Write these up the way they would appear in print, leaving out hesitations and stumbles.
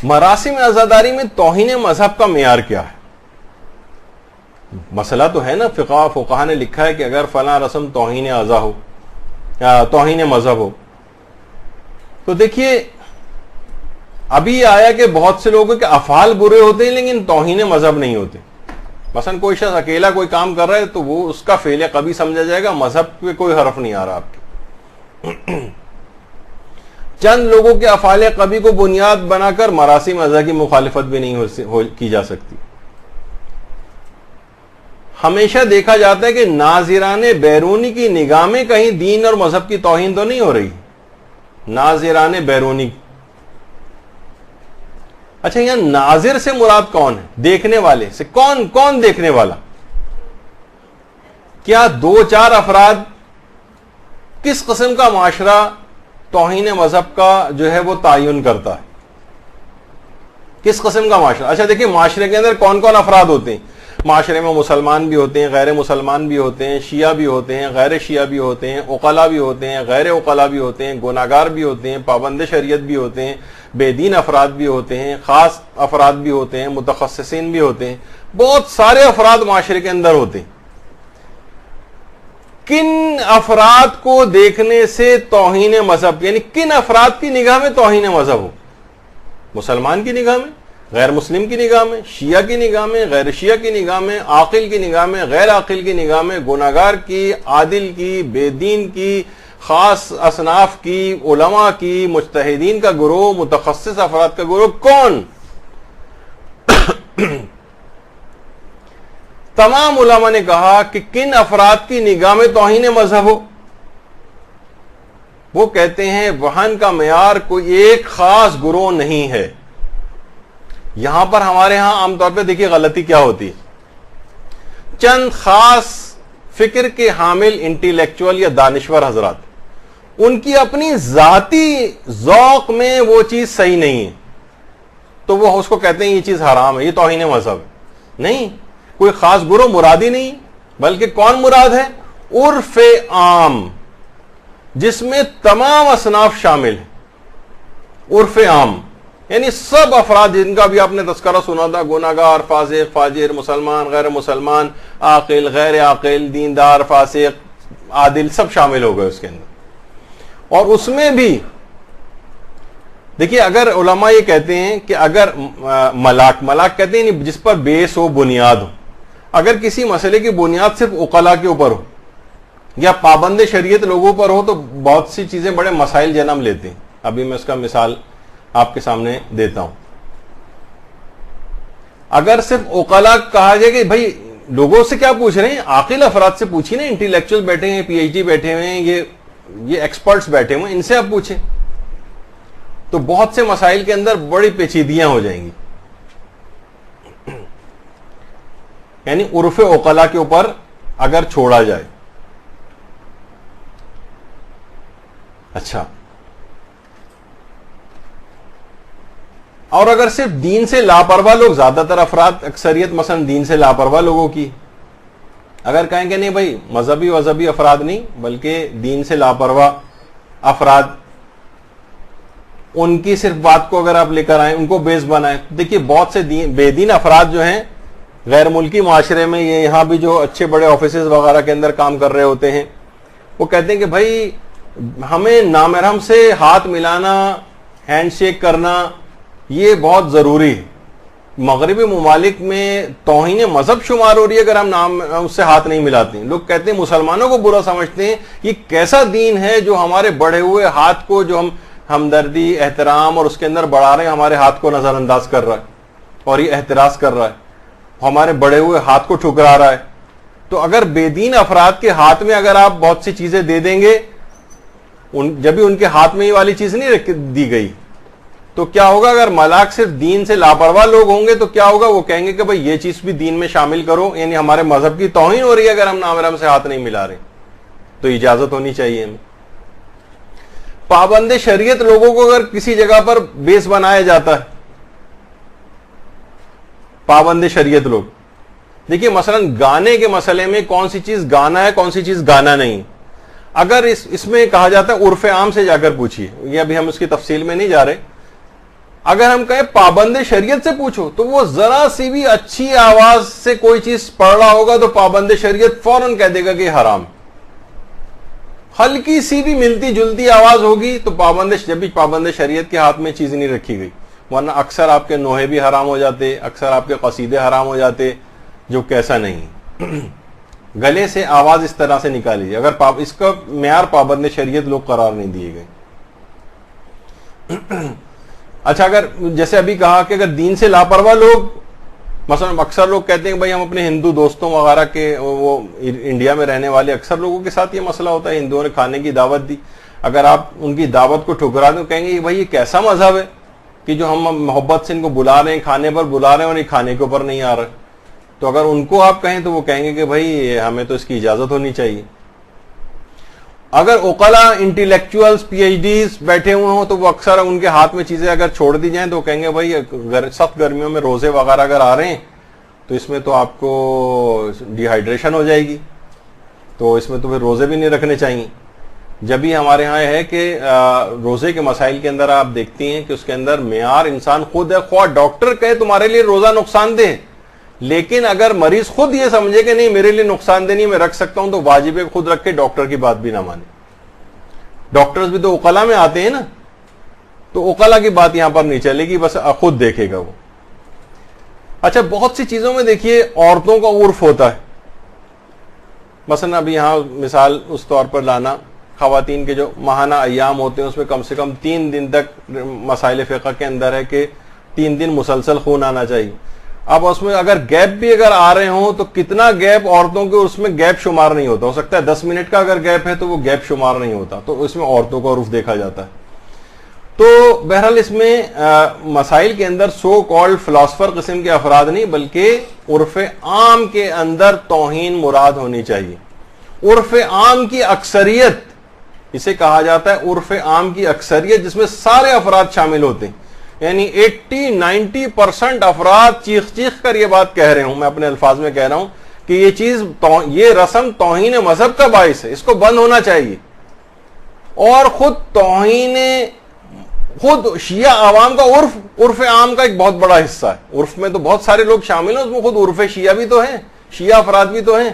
مراسم عزاداری میں توہین مذہب کا معیار کیا ہے؟ مسئلہ تو ہے نا، فقہا نے لکھا ہے کہ اگر فلاں رسم توہین عزا ہو یا توہین مذہب ہو، تو دیکھیے ابھی یہ آیا کہ بہت سے لوگوں کے افعال برے ہوتے ہیں لیکن توہین مذہب نہیں ہوتے. مثلا کوئی شخص اکیلا کوئی کام کر رہا ہے تو وہ اس کا فعل قبیح سمجھا جائے گا، مذہب پہ کوئی حرف نہیں آ رہا آپ کے. چند لوگوں کے افعال قبیح کو بنیاد بنا کر مراسم عزا کی مخالفت بھی نہیں کی جا سکتی. ہمیشہ دیکھا جاتا ہے کہ ناظران بیرونی کی نگاہ میں کہیں دین اور مذہب کی توہین تو نہیں ہو رہی. ناظران بیرونی، اچھا یہاں ناظر سے مراد کون ہے؟ دیکھنے والے سے. کون دیکھنے والا؟ کیا دو چار افراد؟ کس قسم کا معاشرہ توہین مذہب کا جو ہے وہ تعین کرتا ہے؟ کس قسم کا معاشرہ؟ اچھا دیکھیں معاشرے کے اندر کون کون افراد ہوتے ہیں. معاشرے میں مسلمان بھی ہوتے ہیں، غیر مسلمان بھی ہوتے ہیں، شیعہ بھی ہوتے ہیں، غیر شیعہ بھی ہوتے ہیں، عقلاء بھی ہوتے ہیں، غیر عقلاء بھی ہوتے ہیں، گناہگار بھی ہوتے ہیں، پابند شریعت بھی ہوتے ہیں، بے دین افراد بھی ہوتے ہیں، خاص افراد بھی ہوتے ہیں، متخصصین بھی ہوتے ہیں. بہت سارے افراد معاشرے کے اندر ہوتے ہیں. کن افراد کو دیکھنے سے توہین مذہب، یعنی کن افراد کی نگاہ میں توہین مذہب ہو؟ مسلمان کی نگاہ میں، غیر مسلم کی نگاہ میں، شیعہ کی نگاہ میں، غیر شیعہ کی نگاہ میں، عاقل کی نگاہ میں، غیر عاقل کی نگاہ میں، گناہگار کی، عادل کی، بے دین کی، خاص اصناف کی، علماء کی، مجتہدین کا گروہ، متخصص افراد کا گروہ. کون؟ تمام علماء نے کہا کہ کن افراد کی نگاہ میں توہین مذہب ہو. وہ کہتے ہیں وہن کا معیار کوئی ایک خاص گروہ نہیں ہے. یہاں پر ہمارے ہاں عام طور پہ دیکھیے غلطی کیا ہوتی ہے. چند خاص فکر کے حامل انٹیلیکچوئل یا دانشور حضرات، ان کی اپنی ذاتی ذوق میں وہ چیز صحیح نہیں ہے تو وہ اس کو کہتے ہیں یہ چیز حرام ہے، یہ توہین مذہب ہے. نہیں، کوئی خاص گروہ مراد ہی نہیں، بلکہ کون مراد ہے؟ عرف عام، جس میں تمام اصناف شامل ہیں. عرف عام یعنی سب افراد جن کا بھی آپ نے تذکرہ سنا تھا، گناہگار، فاسق، فاجر، مسلمان، غیر مسلمان، عاقل، غیر عاقل، دیندار، فاسق، عادل، سب شامل ہو گئے اس کے اندر. اور اس میں بھی دیکھیے اگر علماء یہ کہتے ہیں کہ اگر ملاک کہتے ہیں جس پر بیس ہو، بنیاد ہو. اگر کسی مسئلے کی بنیاد صرف عقلاء کے اوپر ہو یا پابند شریعت لوگوں پر ہو تو بہت سی چیزیں بڑے مسائل جنم لیتے ہیں. ابھی میں اس کا مثال آپ کے سامنے دیتا ہوں. اگر صرف عقلاء کہا جائے کہ بھائی لوگوں سے کیا پوچھ رہے ہیں، عاقل افراد سے پوچھیے نا، انٹیلیکچوئل بیٹھے ہیں، پی ایچ ڈی بیٹھے ہوئے ہیں، یہ ایکسپرٹس بیٹھے ہوئے ہیں، ان سے آپ پوچھیں تو بہت سے مسائل کے اندر بڑی پیچیدگیاں ہو جائیں گی. یعنی عرف عقلاء کے اوپر اگر چھوڑا جائے. اچھا، اور اگر صرف دین سے لاپرواہ لوگ، زیادہ تر افراد، اکثریت مثلا دین سے لاپرواہ لوگوں کی، اگر کہیں کہ نہیں بھائی مذہبی افراد نہیں بلکہ دین سے لاپرواہ افراد، ان کی صرف بات کو اگر آپ لے کر آئیں، ان کو بیس بنائیں. دیکھیے بہت سے بے دین افراد جو ہیں غیر ملکی معاشرے میں، یہ یہاں بھی جو اچھے بڑے آفیسز وغیرہ کے اندر کام کر رہے ہوتے ہیں، وہ کہتے ہیں کہ بھائی ہمیں نامحرم سے ہاتھ ملانا، ہینڈ شیک کرنا یہ بہت ضروری ہے. مغربی ممالک میں توہین مذہب شمار ہو رہی ہے اگر ہم اس سے ہاتھ نہیں ملاتے ہیں. لوگ کہتے ہیں مسلمانوں کو برا سمجھتے ہیں، یہ کیسا دین ہے جو ہمارے بڑھے ہوئے ہاتھ کو، جو ہم ہمدردی، احترام اور اس کے اندر بڑھا رہے ہیں، ہمارے ہاتھ کو نظر انداز کر رہا ہے اور یہ احتراز کر رہا ہے، ہمارے بڑے ہوئے ہاتھ کو ٹھکرا رہا ہے. تو اگر بے دین افراد کے ہاتھ میں اگر آپ بہت سی چیزیں دے دیں گے، جب بھی ان کے ہاتھ میں یہ والی چیز نہیں دی گئی، تو کیا ہوگا؟ اگر ملاک صرف دین سے لاپرواہ لوگ ہوں گے تو کیا ہوگا؟ وہ کہیں گے کہ بھئی یہ چیز بھی دین میں شامل کرو، یعنی ہمارے مذہب کی توہین ہو رہی ہے اگر ہم نامحرم سے ہاتھ نہیں ملا رہے، تو اجازت ہونی چاہیے ہمیں. پابند شریعت لوگوں کو اگر کسی جگہ پر بیس بنایا جاتا ہے، پابند شریعت لوگ، دیکھیے مثلا گانے کے مسئلے میں کون سی چیز گانا ہے، کون سی چیز گانا نہیں. اگر اس میں کہا جاتا ہے عرف عام سے جا کر پوچھیے، یہ ابھی ہم اس کی تفصیل میں نہیں جا رہے، اگر ہم کہیں پابند شریعت سے پوچھو تو وہ ذرا سی بھی اچھی آواز سے کوئی چیز پڑھ رہا ہوگا تو پابند شریعت فوراً کہہ دے گا کہ حرام. ہلکی سی بھی ملتی جلتی آواز ہوگی تو جب بھی پابند شریعت کے ہاتھ میں چیز نہیں رکھی گئی، ورنہ اکثر آپ کے نوحے بھی حرام ہو جاتے، اکثر آپ کے قصیدے حرام ہو جاتے، جو کیسا نہیں. گلے سے آواز اس طرح سے نکالی، اگر اس کا معیار پابند شریعت لوگ قرار نہیں دیے گئے. اچھا، اگر جیسے ابھی کہا کہ اگر دین سے لاپرواہ لوگ، مثلا اکثر لوگ کہتے ہیں بھائی ہم اپنے ہندو دوستوں وغیرہ کے، وہ انڈیا میں رہنے والے اکثر لوگوں کے ساتھ یہ مسئلہ ہوتا ہے، ہندوؤں نے کھانے کی دعوت دی، اگر آپ ان کی دعوت کو ٹھکرا دیں کہیں گے بھائی یہ کیسا مذہب ہے کہ جو ہم محبت سے ان کو بلا رہے ہیں، کھانے پر بلا رہے ہیں اور یہ کھانے کے اوپر نہیں آ رہا. تو اگر ان کو آپ کہیں تو وہ کہیں گے کہ بھائی ہمیں تو اس کی اجازت ہونی چاہیے. اگر عقلاء، انٹلیکچوئلز، پی ایچ ڈیز بیٹھے ہوئے ہوں تو وہ اکثر ان کے ہاتھ میں چیزیں اگر چھوڑ دی جائیں تو وہ کہیں گے بھائی سخت گرمیوں میں روزے وغیرہ اگر آ رہے ہیں تو اس میں تو آپ کو ڈی ہائیڈریشن ہو جائے گی، تو اس میں تو پھر روزے بھی نہیں رکھنے چاہیے. جب بھی ہمارے ہاں ہے کہ روزے کے مسائل کے اندر آپ دیکھتی ہیں کہ اس کے اندر معیار انسان خود ہے. خواہ ڈاکٹر کہے تمہارے لیے روزہ نقصان دہ، لیکن اگر مریض خود یہ سمجھے کہ نہیں میرے لیے نقصان دہ نہیں، میں رکھ سکتا ہوں، تو واجب ہے خود رکھے، ڈاکٹر کی بات بھی نہ مانے. ڈاکٹرز بھی تو عقلاء میں آتے ہیں نا، تو عقلاء کی بات یہاں پر نہیں چلے گی، بس خود دیکھے گا وہ. اچھا، بہت سی چیزوں میں دیکھیے عورتوں کا عرف ہوتا ہے. مثلا ابھی یہاں مثال اس طور پر لانا، خواتین کے جو ماہانہ ایام ہوتے ہیں اس میں کم سے کم 3 دن تک مسائل فقہ کے اندر ہے کہ 3 دن مسلسل خون آنا چاہیے. اب اس میں اگر گیپ بھی اگر آ رہے ہوں تو کتنا گیپ عورتوں کے اس میں گیپ شمار نہیں ہوتا. ہو سکتا ہے 10 منٹ کا اگر گیپ ہے تو وہ گیپ شمار نہیں ہوتا، تو اس میں عورتوں کا عرف دیکھا جاتا ہے. تو بہرحال اس میں مسائل کے اندر سو کالڈ فلاسفر قسم کے افراد نہیں، بلکہ عرف عام کے اندر توہین مراد ہونی چاہیے. عرف عام کی اکثریت، اسے کہا جاتا ہے عرف عام کی اکثریت، جس میں سارے افراد شامل ہوتے ہیں، یعنی 80-90% افراد چیخ چیخ کر یہ بات کہہ رہے ہوں، میں اپنے الفاظ میں کہہ رہا ہوں کہ یہ چیز، یہ رسم توہین مذہب کا باعث ہے، اس کو بند ہونا چاہیے. اور خود شیعہ عوام کا عرف عام کا ایک بہت بڑا حصہ ہے. عرف میں تو بہت سارے لوگ شامل ہیں، اس میں خود عرف شیعہ بھی تو ہیں، شیعہ افراد بھی تو ہیں.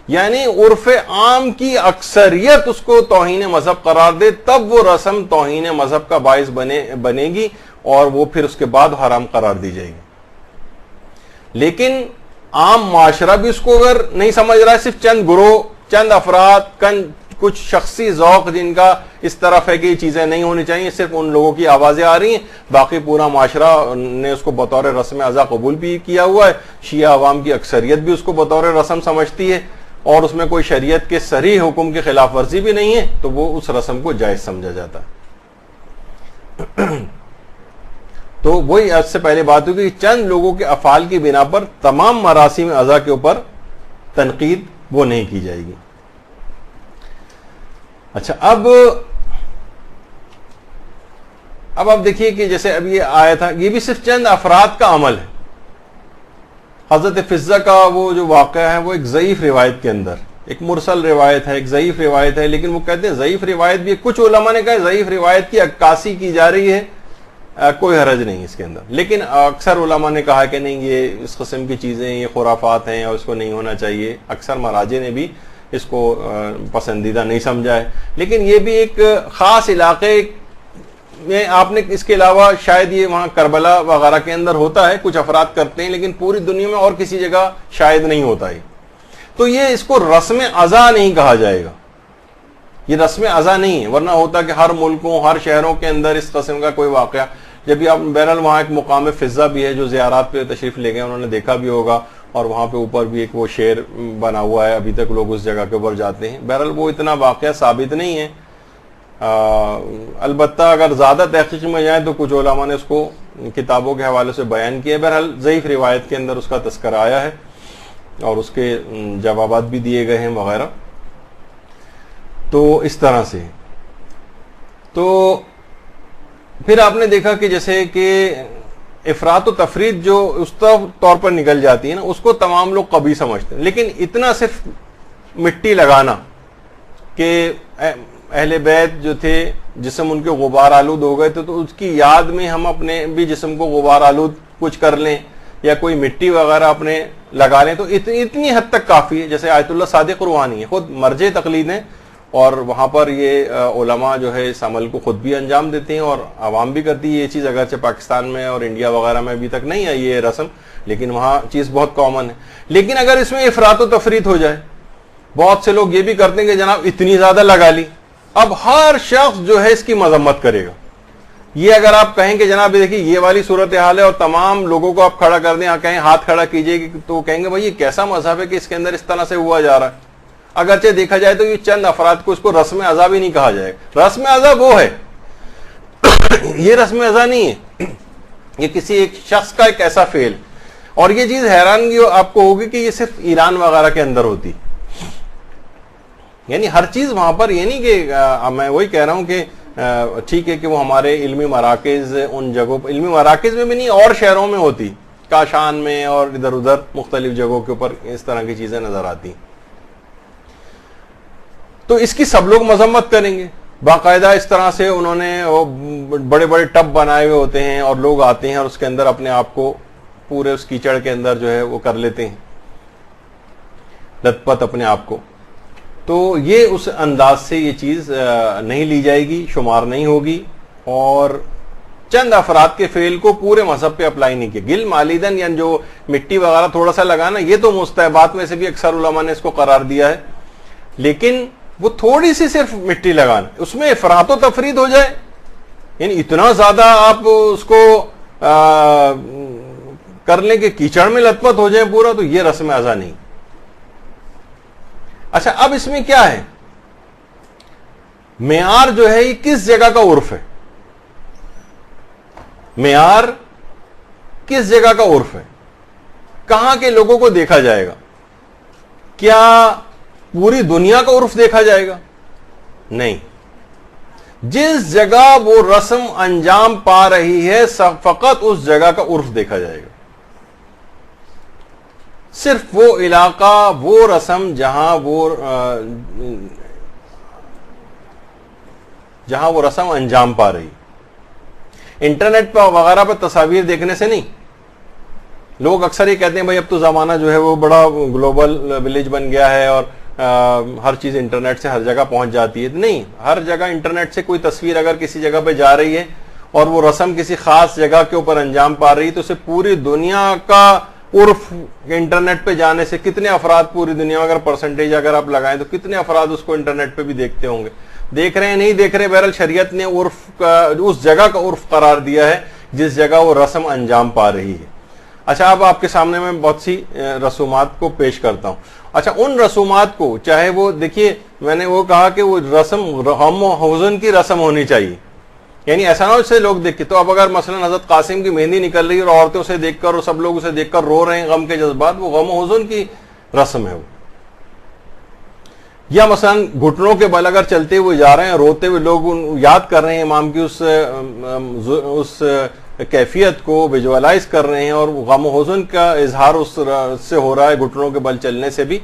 یعنی عرف عام کی اکثریت اس کو توہین مذہب قرار دے، تب وہ رسم توہین مذہب کا باعث بنے گی اور وہ پھر اس کے بعد حرام قرار دی جائے گی. لیکن عام معاشرہ بھی اس کو اگر نہیں سمجھ رہا ہے، صرف چند گروہ، چند افراد، کچھ شخصی ذوق جن کا اس طرف ہے کہ یہ چیزیں نہیں ہونی چاہیے، صرف ان لوگوں کی آوازیں آ رہی ہیں، باقی پورا معاشرہ نے اس کو بطور رسم ازا قبول بھی کیا ہوا ہے. شیعہ عوام کی اکثریت بھی اس کو بطور رسم سمجھتی ہے اور اس میں کوئی شریعت کے صریح حکم کی خلاف ورزی بھی نہیں ہے، تو وہ اس رسم کو جائز سمجھا جاتا ہے. تو وہی آج سے پہلے بات ہوئی کہ چند لوگوں کے افعال کی بنا پر تمام مراسم ازا کے اوپر تنقید وہ نہیں کی جائے گی. اچھا، اب آپ دیکھیے کہ جیسے اب یہ آیا تھا، یہ بھی صرف چند افراد کا عمل ہے. حضرت فضہ کا وہ جو واقعہ ہے وہ ایک ضعیف روایت کے اندر، ایک مرسل روایت ہے، ایک ضعیف روایت ہے، لیکن وہ کہتے ہیں ضعیف روایت بھی، کچھ علماء نے کہا ضعیف روایت کی عکاسی کی جا رہی ہے، کوئی حرج نہیں اس کے اندر. لیکن اکثر علماء نے کہا کہ نہیں، یہ اس قسم کی چیزیں یہ خرافات ہیں اور اس کو نہیں ہونا چاہیے. اکثر مراجع نے بھی اس کو پسندیدہ نہیں سمجھا ہے. لیکن یہ بھی ایک خاص علاقے میں، آپ نے اس کے علاوہ شاید یہ وہاں کربلا وغیرہ کے اندر ہوتا ہے، کچھ افراد کرتے ہیں، لیکن پوری دنیا میں اور کسی جگہ شاید نہیں ہوتا ہے. تو یہ اس کو رسم ازا نہیں کہا جائے گا، یہ رسم ازا نہیں ہے. ورنہ ہوتا کہ ہر ملکوں، ہر شہروں کے اندر اس قسم کا کوئی واقعہ، جب بھی آپ بہرحال وہاں ایک مقام فضہ بھی ہے جو زیارات پہ تشریف لے گئے، انہوں نے دیکھا بھی ہوگا، اور وہاں پہ اوپر بھی ایک وہ شیر بنا ہوا ہے، ابھی تک لوگ اس جگہ کے اوپر جاتے ہیں. بہرحال وہ اتنا واقعہ ثابت نہیں ہے. البتہ اگر زیادہ تحقیق میں جائیں تو کچھ علماء نے اس کو کتابوں کے حوالے سے بیان کیا. بہرحال ضعیف روایت کے اندر اس کا تذکرہ آیا ہے اور اس کے جوابات بھی دیے گئے ہیں وغیرہ. تو اس طرح سے تو پھر آپ نے دیکھا کہ جیسے کہ افراط و تفرید جو اس طور پر نکل جاتی ہے نا، اس کو تمام لوگ قبیح سمجھتے ہیں. لیکن اتنا صرف مٹی لگانا کہ اہل بیت جو تھے جسم ان کے غبار آلود ہو گئے تھے تو اس کی یاد میں ہم اپنے بھی جسم کو غبار آلود کچھ کر لیں یا کوئی مٹی وغیرہ اپنے لگا لیں تو اتنی حد تک کافی ہے. جیسے آیت اللہ صادق روحانی ہے, خود مرجع تقلید ہیں اور وہاں پر یہ علماء جو ہے اس عمل کو خود بھی انجام دیتے ہیں اور عوام بھی کرتی ہے یہ چیز. اگرچہ پاکستان میں اور انڈیا وغیرہ میں ابھی تک نہیں ہے یہ رسم, لیکن وہاں چیز بہت کامن ہے. لیکن اگر اس میں افراط و تفریط ہو جائے, بہت سے لوگ یہ بھی کرتے ہیں کہ جناب اتنی زیادہ لگا لی, اب ہر شخص جو ہے اس کی مذمت کرے گا. یہ اگر آپ کہیں کہ جناب دیکھیے یہ والی صورتحال ہے اور تمام لوگوں کو آپ کھڑا کر دیں, کہیں ہاتھ کھڑا کیجئے, تو کہیں گے بھائی یہ کیسا مذہب ہے کہ اس کے اندر اس طرح سے ہوا جا رہا ہے. اگرچہ دیکھا جائے تو یہ چند افراد کو اس کو رسم عزا بھی نہیں کہا جائے گا. رسم عزا وہ ہے, یہ رسم عزا نہیں ہے, یہ کسی ایک شخص کا ایک ایسا فعل. اور یہ چیز حیرانگی آپ کو ہوگی کہ یہ صرف ایران وغیرہ کے اندر ہوتی, یعنی ہر چیز وہاں پر. یہ نہیں کہ میں وہی کہہ رہا ہوں کہ ٹھیک ہے کہ وہ ہمارے علمی مراکز ان جگہوں پر, علمی مراکز میں بھی نہیں اور شہروں میں ہوتی, کاشان میں اور ادھر ادھر مختلف جگہوں کے اوپر اس طرح کی چیزیں نظر آتی. تو اس کی سب لوگ مذمت کریں گے. باقاعدہ اس طرح سے انہوں نے بڑے بڑے ٹب بنائے ہوئے ہوتے ہیں اور لوگ آتے ہیں اور اس کے اندر اپنے آپ کو پورے اس کیچڑ کے اندر جو ہے وہ کر لیتے ہیں, لت پت اپنے آپ کو. تو یہ اس انداز سے یہ چیز نہیں لی جائے گی, شمار نہیں ہوگی. اور چند افراد کے فعل کو پورے مذہب پہ اپلائی نہیں کیا. گل مالیدن یعنی جو مٹی وغیرہ تھوڑا سا لگانا, یہ تو مستحبات میں سے بھی اکثر علماء نے اس کو قرار دیا ہے, لیکن وہ تھوڑی سی صرف مٹی لگانا, اس میں افراط و تفریط ہو جائے, یعنی اتنا زیادہ آپ اس کو کر لیں کہ کیچڑ میں لت پت ہو جائے پورا, تو یہ رسم عزا نہیں. اچھا اب اس میں کیا ہے, معیار جو ہے یہ کس جگہ کا عرف ہے, معیار کس جگہ کا عرف ہے, کہاں کے لوگوں کو دیکھا جائے گا, کیا پوری دنیا کا عرف دیکھا جائے گا؟ نہیں. جس جگہ وہ رسم انجام پا رہی ہے فقط اس جگہ کا عرف دیکھا جائے گا. صرف وہ علاقہ, وہ رسم جہاں وہ رسم انجام پا رہی. انٹرنیٹ پہ وغیرہ پہ تصاویر دیکھنے سے نہیں. لوگ اکثر یہ کہتے ہیں بھائی اب تو زمانہ جو ہے وہ بڑا گلوبل ولیج بن گیا ہے اور ہر چیز انٹرنیٹ سے ہر جگہ پہنچ جاتی ہے. نہیں, ہر جگہ انٹرنیٹ سے کوئی تصویر اگر کسی جگہ پہ جا رہی ہے اور وہ رسم کسی خاص جگہ کے اوپر انجام پا رہی ہے تو اسے پوری دنیا کا عرف انٹرنیٹ پہ جانے سے کتنے افراد پوری دنیا میں اگر پرسنٹیج اگر آپ لگائیں تو کتنے افراد اس کو انٹرنیٹ پہ بھی دیکھتے ہوں گے. دیکھ رہے ہیں نہیں دیکھ رہے, بہرحال شریعت نے عرف کا اس جگہ کا عرف قرار دیا ہے جس جگہ وہ رسم انجام پا رہی ہے. اچھا اب آپ کے سامنے میں بہت سی رسومات کو پیش کرتا ہوں. اچھا ان رسومات کو چاہے وہ دیکھیے میں نے وہ کہا کہ وہ رسم غم و حزن کی رسم ہونی چاہیے, یعنی ایسا نہ ہو سے لوگ دیکھ کے. تو اب اگر مثلا حضرت قاسم کی مہندی نکل رہی ہے اور عورتیں اسے دیکھ کر اور سب لوگ اسے دیکھ کر رو رہے ہیں غم کے جذبات, وہ غم و حزن کی رسم ہے وہ. یا مثلا گھٹنوں کے بل اگر چلتے ہوئے جا رہے ہیں, روتے ہوئے لوگ یاد کر رہے ہیں امام کی اس کیفیت کو ویژوالائز کر رہے ہیں اور غم و حزن کا اظہار اس سے ہو رہا ہے گھٹنوں کے بل چلنے سے بھی,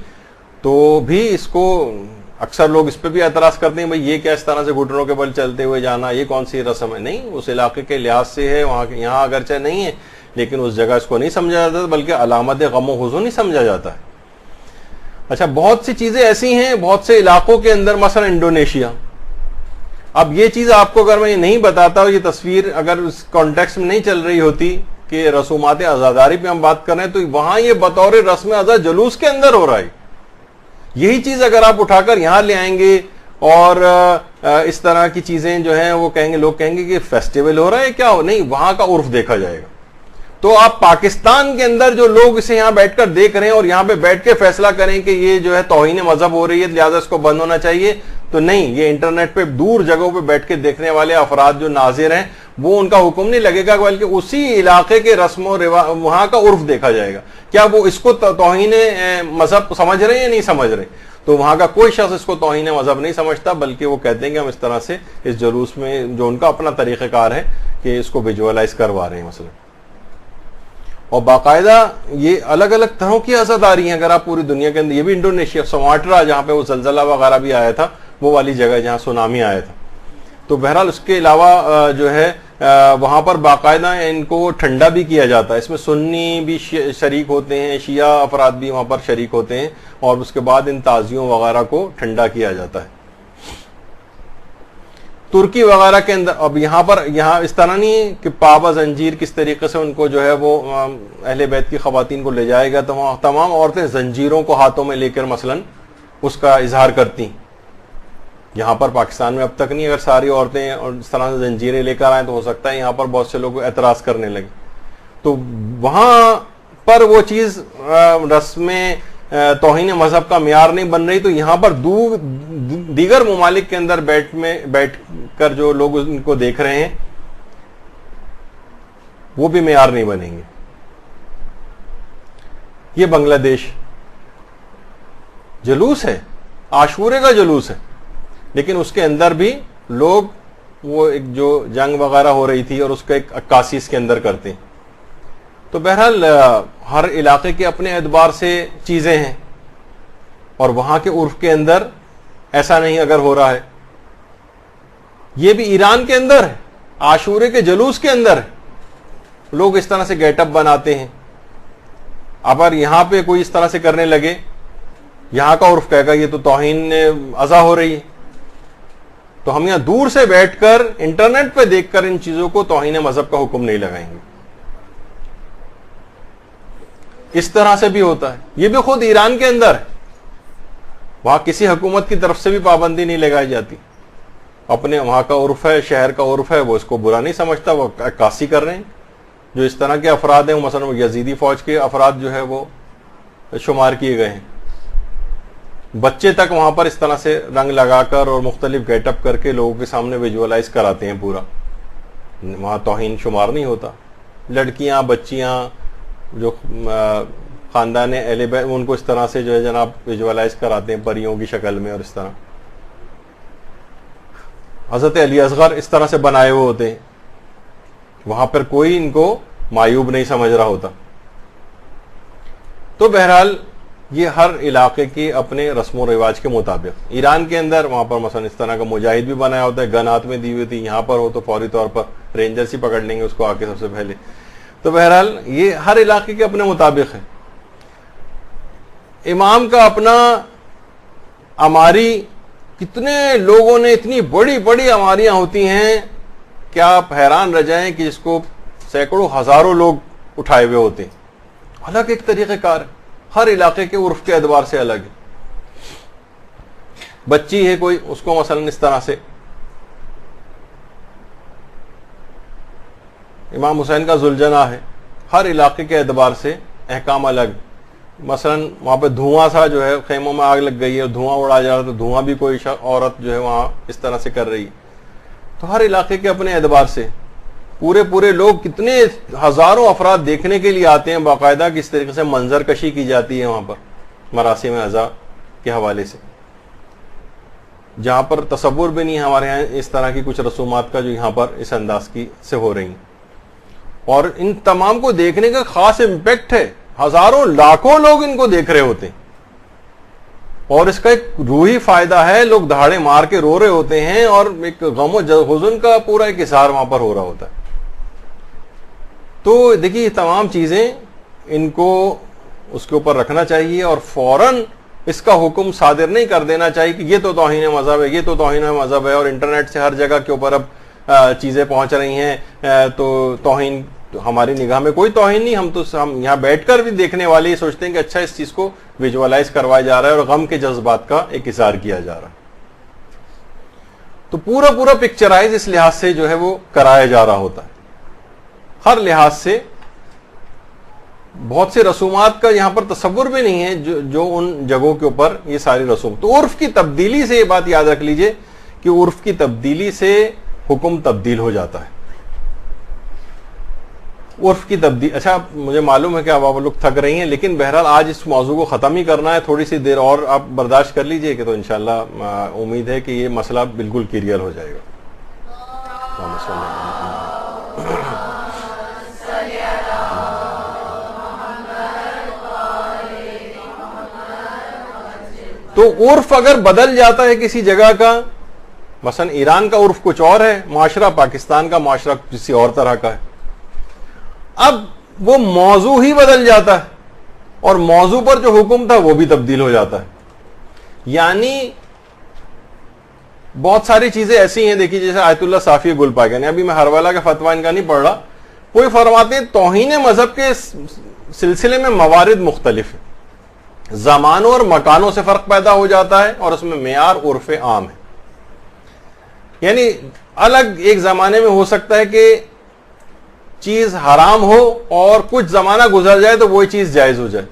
تو بھی اس کو اکثر لوگ اس پہ بھی اعتراض کرتے ہیں بھائی یہ کیا اس طرح سے گھٹنوں کے بل چلتے ہوئے جانا, یہ کون سی رسم ہے. نہیں, اس علاقے کے لحاظ سے ہے, وہاں یہاں اگرچہ نہیں ہے لیکن اس جگہ اس کو نہیں سمجھا جاتا بلکہ علامت غم و حزن ہی سمجھا جاتا ہے. اچھا بہت سی چیزیں ایسی ہیں بہت سے علاقوں کے اندر, مثلا انڈونیشیا. اب یہ چیز آپ کو اگر میں نہیں بتاتا, یہ تصویر اگر اس کانٹیکسٹ میں نہیں چل رہی ہوتی کہ رسومات عزاداری پہ ہم بات کر رہے ہیں, تو وہاں یہ بطور رسم عزا جلوس کے اندر ہو رہا ہے. یہی چیز اگر آپ اٹھا کر یہاں لے آئیں گے اور اس طرح کی چیزیں جو ہیں وہ کہیں گے, لوگ کہیں گے کہ فیسٹیول ہو رہا ہے کیا ہو. نہیں, وہاں کا عرف دیکھا جائے گا. تو آپ پاکستان کے اندر جو لوگ اسے یہاں بیٹھ کر دیکھ رہے ہیں اور یہاں پہ بیٹھ کے فیصلہ کریں کہ یہ جو ہے توہین مذہب ہو رہی ہے لہٰذا اس کو بند ہونا چاہیے, تو نہیں, یہ انٹرنیٹ پہ دور جگہوں پہ بیٹھ کے دیکھنے والے افراد جو ناظر ہیں وہ ان کا حکم نہیں لگے گا بلکہ اسی علاقے کے رسم و رواج وہاں کا عرف دیکھا جائے گا. کیا وہ اس کو توہین مذہب سمجھ رہے ہیں یا نہیں سمجھ رہے؟ تو وہاں کا کوئی شخص اس کو توہین مذہب نہیں سمجھتا بلکہ وہ کہتے ہیں کہ ہم اس طرح سے اس جلوس میں جو ان کا اپنا طریقہ کار ہے کہ اس کو ویژوالائز کروا رہے ہیں مثلا. اور باقاعدہ یہ الگ الگ طرح کی عزاداری ہیں اگر آپ پوری دنیا کے اندر. یہ بھی انڈونیشیا, سماٹرا جہاں پہ وہ زلزلہ وغیرہ بھی آیا تھا, وہ والی جگہ جہاں سونامی آیا تھا. تو بہرحال اس کے علاوہ جو ہے وہاں پر باقاعدہ ان کو ٹھنڈا بھی کیا جاتا ہے. اس میں سنی بھی شریک ہوتے ہیں, شیعہ افراد بھی وہاں پر شریک ہوتے ہیں, اور اس کے بعد ان تازیوں وغیرہ کو ٹھنڈا کیا جاتا ہے. ترکی وغیرہ کے اندر اب یہاں اس طرح نہیں کہ پابا زنجیر کس طریقے سے ان کو جو ہے وہ اہل بیت کی خواتین کو لے جائے گا, تو وہاں تمام عورتیں زنجیروں کو ہاتھوں میں لے کر مثلا اس کا اظہار کرتی. یہاں پر پاکستان میں اب تک نہیں, اگر ساری عورتیں اور اس طرح سے زنجیریں لے کر آئیں تو ہو سکتا ہے یہاں پر بہت سے لوگ اعتراض کرنے لگے. تو وہاں پر وہ چیز رسم توہین مذہب کا معیار نہیں بن رہی, تو یہاں پر دیگر ممالک کے اندر بیٹھ کر جو لوگ ان کو دیکھ رہے ہیں وہ بھی معیار نہیں بنیں گے. یہ بنگلہ دیش جلوس ہے, عاشورے کا جلوس ہے, لیکن اس کے اندر بھی لوگ وہ ایک جو جنگ وغیرہ ہو رہی تھی اور اس کا ایک عکاسی اس کے اندر کرتے ہیں. تو بہرحال ہر علاقے کے اپنے اعتبار سے چیزیں ہیں, اور وہاں کے عرف کے اندر ایسا نہیں اگر ہو رہا ہے. یہ بھی ایران کے اندر ہے, عاشورے کے جلوس کے اندر ہے, لوگ اس طرح سے گیٹ اپ بناتے ہیں. اگر یہاں پہ کوئی اس طرح سے کرنے لگے, یہاں کا عرف کہے گا یہ تو توہین ازا ہو رہی ہے. تو ہم یہاں دور سے بیٹھ کر انٹرنیٹ پہ دیکھ کر ان چیزوں کو توہین مذہب کا حکم نہیں لگائیں گے. اس طرح سے بھی ہوتا ہے. یہ بھی خود ایران کے اندر ہے, وہاں کسی حکومت کی طرف سے بھی پابندی نہیں لگائی جاتی. اپنے وہاں کا عرف ہے, شہر کا عرف ہے, وہ اس کو برا نہیں سمجھتا, وہ عکاسی کر رہے ہیں. جو اس طرح کے افراد ہیں, مثلا یزیدی فوج کے افراد جو ہے وہ شمار کیے گئے ہیں. بچے تک وہاں پر اس طرح سے رنگ لگا کر اور مختلف گیٹ اپ کر کے لوگوں کے سامنے ویژولائز کراتے ہیں پورا. وہاں توہین شمار نہیں ہوتا. لڑکیاں, بچیاں جو خاندان اہل بیت ان کو اس طرح سے جو ہے جناب ویژولائز کراتے ہیں پریوں کی شکل میں, اور اس طرح حضرت علی اصغر اس طرح سے بنائے ہوئے ہوتے ہیں. وہاں پر کوئی ان کو معیوب نہیں سمجھ رہا ہوتا. تو بہرحال یہ ہر علاقے کے اپنے رسم و رواج کے مطابق. ایران کے اندر وہاں پر مثلا اس طرح کا مجاہد بھی بنایا ہوتا ہے, گن ہاتھ میں دی ہوئی تھی. یہاں پر ہو تو فوری طور پر رینجرز ہی پکڑ لیں گے اس کو آ کے سب سے پہلے. تو بہرحال یہ ہر علاقے کے اپنے مطابق ہے. امام کا اپنا اماری, کتنے لوگوں نے اتنی بڑی بڑی اماریاں ہوتی ہیں کہ آپ حیران رہ جائیں کہ جس کو سینکڑوں ہزاروں لوگ اٹھائے ہوئے ہوتے ہیں. الگ ایک طریقہ کار ہے, ہر علاقے کے عرف کے اعتبار سے الگ ہے. بچی ہے کوئی, اس کو مثلا اس طرح سے. امام حسین کا ذوالجناح ہے, ہر علاقے کے اعتبار سے احکام الگ. مثلا وہاں پہ دھواں سا جو ہے, خیموں میں آگ لگ گئی ہے, دھواں اڑا جا رہا, تو دھواں بھی کوئی عورت جو ہے وہاں اس طرح سے کر رہی. تو ہر علاقے کے اپنے اعتبار سے پورے لوگ, کتنے ہزاروں افراد دیکھنے کے لیے آتے ہیں باقاعدہ. کس طریقے سے منظر کشی کی جاتی ہے وہاں پر مراسم عزا کے حوالے سے, جہاں پر تصور بھی نہیں ہے ہمارے یہاں اس طرح کی کچھ رسومات کا جو یہاں پر اس انداز کی سے ہو رہی ہیں. اور ان تمام کو دیکھنے کا خاص امپیکٹ ہے, ہزاروں لاکھوں لوگ ان کو دیکھ رہے ہوتے ہیں, اور اس کا ایک روحی فائدہ ہے. لوگ دہاڑے مار کے رو رہے ہوتے ہیں, اور ایک غم و حزن کا پورا ایک اظہار وہاں پر ہو رہا ہوتا ہے. تو دیکھیے یہ تمام چیزیں ان کو اس کے اوپر رکھنا چاہیے, اور فوراً اس کا حکم صادر نہیں کر دینا چاہیے کہ یہ تو توہین مذہب ہے, یہ تو توہین مذہب ہے. اور انٹرنیٹ سے ہر جگہ کے اوپر اب چیزیں پہنچ رہی ہیں, تو توہین ہماری نگاہ میں کوئی توہین نہیں. ہم یہاں بیٹھ کر بھی دیکھنے والے یہ سوچتے ہیں کہ اچھا اس چیز کو ویژولائز کروایا جا رہا ہے اور غم کے جذبات کا ایک اظہار کیا جا رہا ہے. تو پورا پکچرائز اس لحاظ سے جو ہے وہ کرایا جا رہا ہوتا ہے. ہر لحاظ سے بہت سے رسومات کا یہاں پر تصور بھی نہیں ہے جو ان جگہوں کے اوپر یہ ساری رسوم. تو عرف کی تبدیلی سے یہ بات یاد رکھ لیجئے کہ عرف کی تبدیلی سے حکم تبدیل ہو جاتا ہے. عرف کی تبدیل, اچھا مجھے معلوم ہے کہ آپ لوگ تھک رہی ہیں, لیکن بہرحال آج اس موضوع کو ختم ہی کرنا ہے. تھوڑی سی دیر اور آپ برداشت کر لیجئے کہ تو انشاءاللہ امید ہے کہ یہ مسئلہ بالکل کلیئر ہو جائے گا. تو تو عرف اگر بدل جاتا ہے کسی جگہ کا، مثلا ایران کا عرف کچھ اور ہے معاشرہ، پاکستان کا معاشرہ کسی اور طرح کا ہے، اب وہ موضوع ہی بدل جاتا ہے اور موضوع پر جو حکم تھا وہ بھی تبدیل ہو جاتا ہے. یعنی بہت ساری چیزیں ایسی ہیں، دیکھیے جیسے آیت اللہ صافی گل پاکن، ابھی میں ہرولہ کا فتویٰ ان کا نہیں پڑھ رہا، کوئی فرماتے ہیں توہین مذہب کے سلسلے میں موارد مختلف ہیں، زمانوں اور مکانوں سے فرق پیدا ہو جاتا ہے اور اس میں معیار عرف عام ہے. یعنی الگ ایک زمانے میں ہو سکتا ہے کہ چیز حرام ہو اور کچھ زمانہ گزر جائے تو وہی چیز جائز ہو جائے،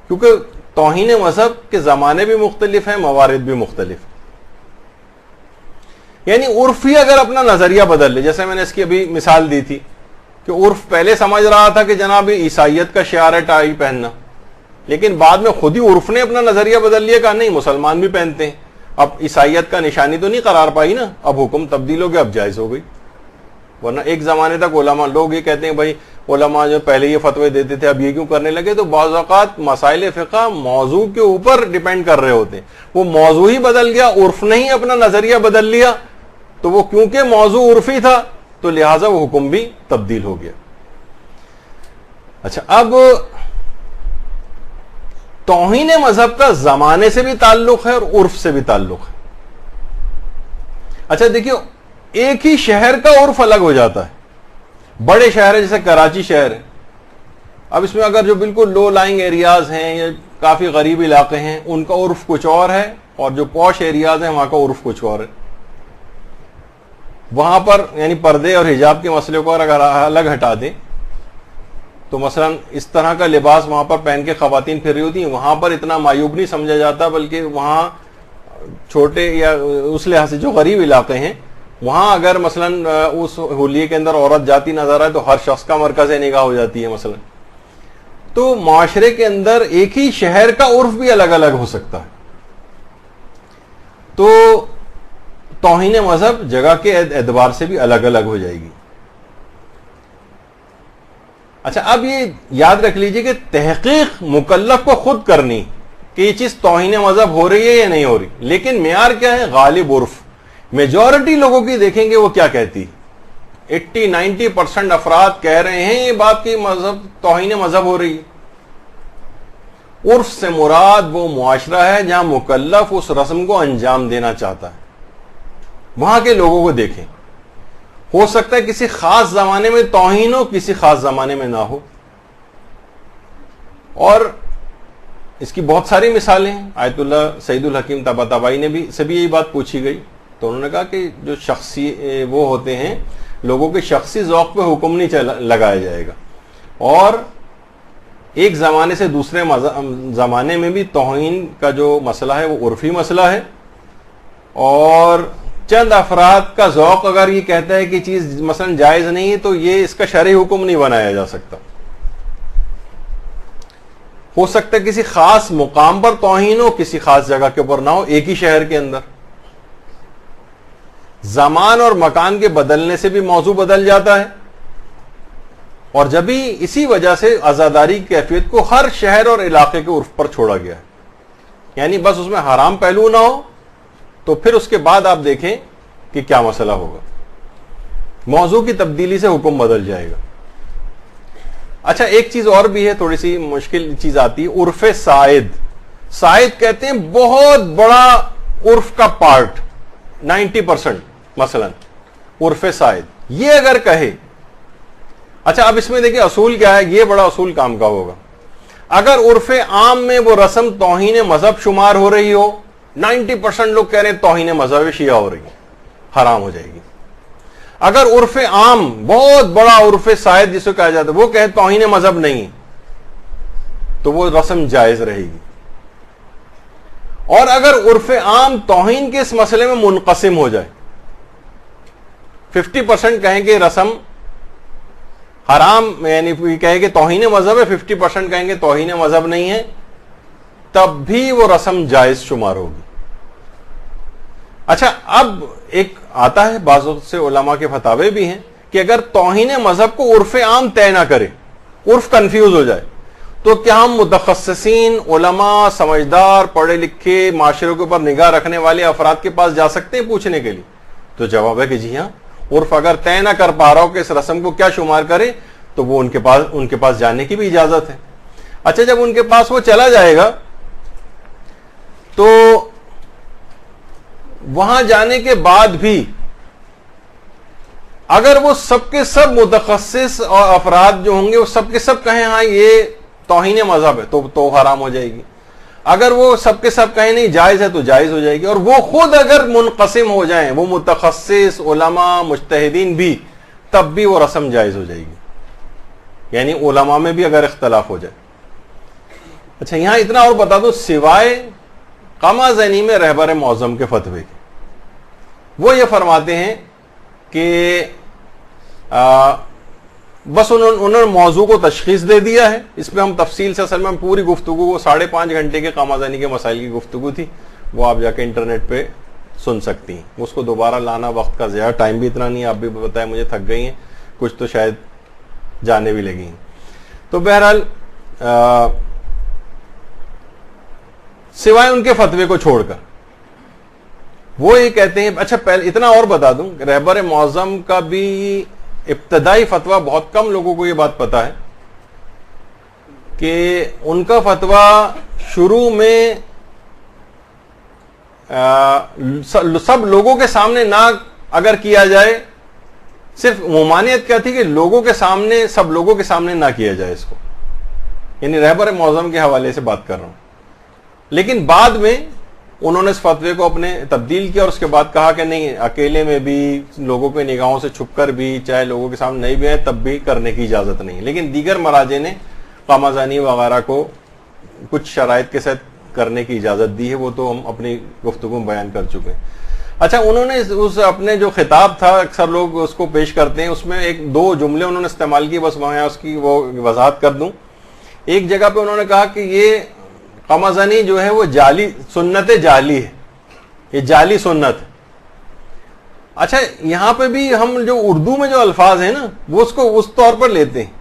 کیونکہ توہین مذہب کے زمانے بھی مختلف ہیں، موارد بھی مختلف ہیں. یعنی عرف ہی اگر اپنا نظریہ بدل لے، جیسے میں نے اس کی ابھی مثال دی تھی کہ عرف پہلے سمجھ رہا تھا کہ جناب عیسائیت کا شعار ہے ٹائی پہننا، لیکن بعد میں خود ہی عرف نے اپنا نظریہ بدل لیا، کہا نہیں مسلمان بھی پہنتے ہیں، اب عیسائیت کا نشانی تو نہیں قرار پائی نا، اب حکم تبدیل ہو گیا، اب جائز ہو گئی. ورنہ ایک زمانے تک علماء لوگ یہ کہتے ہیں بھائی علماء جو پہلے یہ فتوے دیتے تھے اب یہ کیوں کرنے لگے، تو بعض اوقات مسائل فقہ موضوع کے اوپر ڈیپینڈ کر رہے ہوتے ہیں، وہ موضوع ہی بدل گیا، عرف نے ہی اپنا نظریہ بدل لیا، تو وہ کیونکہ موضوع عرفی تھا تو لہٰذا وہ حکم بھی تبدیل ہو گیا. اچھا، اب توہین مذہب کا زمانے سے بھی تعلق ہے اور عرف سے بھی تعلق ہے. اچھا دیکھیے، ایک ہی شہر کا عرف الگ ہو جاتا ہے، بڑے شہر جیسے کراچی شہر ہے، اب اس میں اگر جو بالکل لو لائنگ ایریاز ہیں یا کافی غریب علاقے ہیں ان کا عرف کچھ اور ہے، اور جو پوش ایریاز ہیں وہاں کا عرف کچھ اور ہے. وہاں پر یعنی پردے اور حجاب کے مسئلے کو اگر الگ ہٹا دیں تو مثلا اس طرح کا لباس وہاں پر پہن کے خواتین پھر رہی ہوتی ہیں، وہاں پر اتنا معیوب نہیں سمجھا جاتا، بلکہ وہاں چھوٹے یا اس لحاظ سے جو غریب علاقے ہیں وہاں اگر مثلا اس ہولیے کے اندر عورت جاتی نظر آئے تو ہر شخص کا مرکز نگاہ ہو جاتی ہے مثلا. تو معاشرے کے اندر ایک ہی شہر کا عرف بھی الگ الگ ہو سکتا ہے. تو توہین مذہب جگہ کے اعتبار سے بھی الگ الگ ہو جائے گی. اچھا، اب یہ یاد رکھ لیجئے کہ تحقیق مکلف کو خود کرنی کہ یہ چیز توہین مذہب ہو رہی ہے یا نہیں ہو رہی، لیکن معیار کیا ہے؟ غالب عرف. میجورٹی لوگوں کی دیکھیں گے وہ کیا کہتی، 80-90% افراد کہہ رہے ہیں یہ بات کی مذہب توہین مذہب ہو رہی ہے. عرف سے مراد وہ معاشرہ ہے جہاں مکلف اس رسم کو انجام دینا چاہتا ہے، وہاں کے لوگوں کو دیکھیں. ہو سکتا ہے کسی خاص زمانے میں توہین ہو، کسی خاص زمانے میں نہ ہو. اور اس کی بہت ساری مثالیں ہیں. آیت اللہ سعید الحکیم طباطبائی نے بھی سے بھی یہی بات پوچھی گئی تو انہوں نے کہا کہ جو شخصی وہ ہوتے ہیں لوگوں کے شخصی ذوق پہ حکم نہیں لگایا جائے گا، اور ایک زمانے سے دوسرے زمانے میں بھی توہین کا جو مسئلہ ہے وہ عرفی مسئلہ ہے، اور چند افراد کا ذوق اگر یہ کہتا ہے کہ چیز مثلا جائز نہیں ہے تو یہ اس کا شرعی حکم نہیں بنایا جا سکتا. ہو سکتا ہے کسی خاص مقام پر توہین ہو، کسی خاص جگہ کے اوپر نہ ہو، ایک ہی شہر کے اندر. زمان اور مکان کے بدلنے سے بھی موضوع بدل جاتا ہے، اور جبھی اسی وجہ سے عزاداری کی کیفیت کو ہر شہر اور علاقے کے عرف پر چھوڑا گیا ہے. یعنی بس اس میں حرام پہلو نہ ہو تو پھر اس کے بعد آپ دیکھیں کہ کیا مسئلہ ہوگا. موضوع کی تبدیلی سے حکم بدل جائے گا. اچھا، ایک چیز اور بھی ہے، تھوڑی سی مشکل چیز آتی ہے، عرف سائد. سائد کہتے ہیں بہت بڑا عرف کا پارٹ، 90% مثلا عرف سائد. یہ اگر کہے، اچھا اب اس میں دیکھیں اصول کیا ہے، یہ بڑا اصول کام کا ہوگا. اگر عرف عام میں وہ رسم توہین مذہب شمار ہو رہی ہو، 90% لوگ کہہ رہے ہیں توہین مذہب شیعہ ہو رہی ہے، حرام ہو جائے گی. اگر عرف عام بہت بڑا عرف سائد جسے کہا جاتا ہے وہ کہے توہین مذہب نہیں تو وہ رسم جائز رہے گی. اور اگر عرف عام توہین کے اس مسئلے میں منقسم ہو جائے، 50% کہیں کہ رسم حرام یعنی کہیں کہ توہین مذہب ہے، 50% کہیں گے توہین مذہب نہیں ہے، تب بھی وہ رسم جائز شمار ہوگی. اچھا، اب ایک آتا ہے بعض سے علماء کے فتاوے بھی ہیں کہ اگر توہین مذہب کو عرف عام طے نہ کرے، عرف کنفیوز ہو جائے، تو کیا ہم متخصصین، علماء، سمجھدار، پڑھے لکھے، معاشرے کے اوپر نگاہ رکھنے والے افراد کے پاس جا سکتے ہیں پوچھنے کے لیے؟ تو جواب ہے کہ جی ہاں. عرف اگر طے نہ کر پا رہا ہو کہ اس رسم کو کیا شمار کرے تو وہ ان کے پاس جانے کی بھی اجازت ہے. اچھا، جب ان کے پاس وہ چلا جائے گا تو وہاں جانے کے بعد بھی اگر وہ سب کے سب متخصص اور افراد جو ہوں گے وہ سب کے سب کہیں ہاں یہ توہین مذہب ہے تو حرام ہو جائے گی. اگر وہ سب کے سب کہیں نہیں جائز ہے تو جائز ہو جائے گی. اور وہ خود اگر منقسم ہو جائیں، وہ متخصص، علماء، مجتہدین بھی، تب بھی وہ رسم جائز ہو جائے گی. یعنی علماء میں بھی اگر اختلاف ہو جائے. اچھا، یہاں اتنا اور بتا دو، سوائے قمع زنی میں رہبر معظم کے فتوے کے، وہ یہ فرماتے ہیں کہ بس انہوں نے موضوع کو تشخیص دے دیا ہے. اس پہ ہم تفصیل سے، اصل میں پوری گفتگو وہ 5.5 گھنٹے کے قمع زنی کے مسائل کی گفتگو تھی، وہ آپ جا کے انٹرنیٹ پہ سن سکتی ہیں. اس کو دوبارہ لانا وقت کا ضیاع، ٹائم بھی اتنا نہیں. آپ بھی بتائیں مجھے تھک گئی ہیں، کچھ تو شاید جانے بھی لگی ہیں. تو بہرحال سوائے ان کے فتوے کو چھوڑ کر وہ یہ کہتے ہیں. اچھا، پہلے اتنا اور بتا دوں، رہبر معظم کا بھی ابتدائی فتویٰ، بہت کم لوگوں کو یہ بات پتا ہے کہ ان کا فتویٰ شروع میں سب لوگوں کے سامنے نہ اگر کیا جائے، صرف ممانعت کیا تھی کہ لوگوں کے سامنے، سب لوگوں کے سامنے نہ کیا جائے اس کو، یعنی رہبر معظم کے حوالے سے بات کر رہا ہوں. لیکن بعد میں انہوں نے اس فتوے کو اپنے تبدیل کیا اور اس کے بعد کہا کہ نہیں، اکیلے میں بھی، لوگوں کے نگاہوں سے چھپ کر بھی، چاہے لوگوں کے سامنے نہیں بھی ہیں تب بھی کرنے کی اجازت نہیں. لیکن دیگر مراجع نے قمع زنی وغیرہ کو کچھ شرائط کے ساتھ کرنے کی اجازت دی ہے، وہ تو ہم اپنی گفتگو میں بیان کر چکے ہیں. اچھا، انہوں نے اس اپنے جو خطاب تھا، اکثر لوگ اس کو پیش کرتے ہیں، اس میں 2 جملے انہوں نے استعمال کی، بس میں اس کی وہ وضاحت کر دوں. ایک جگہ پہ انہوں نے کہا کہ یہ قمع زنی جو ہے وہ جعلی سنت جعلی ہے، یہ جعلی سنت ہے. اچھا، یہاں پہ بھی ہم جو اردو میں جو الفاظ ہیں نا وہ اس کو اس طور پر لیتے ہیں.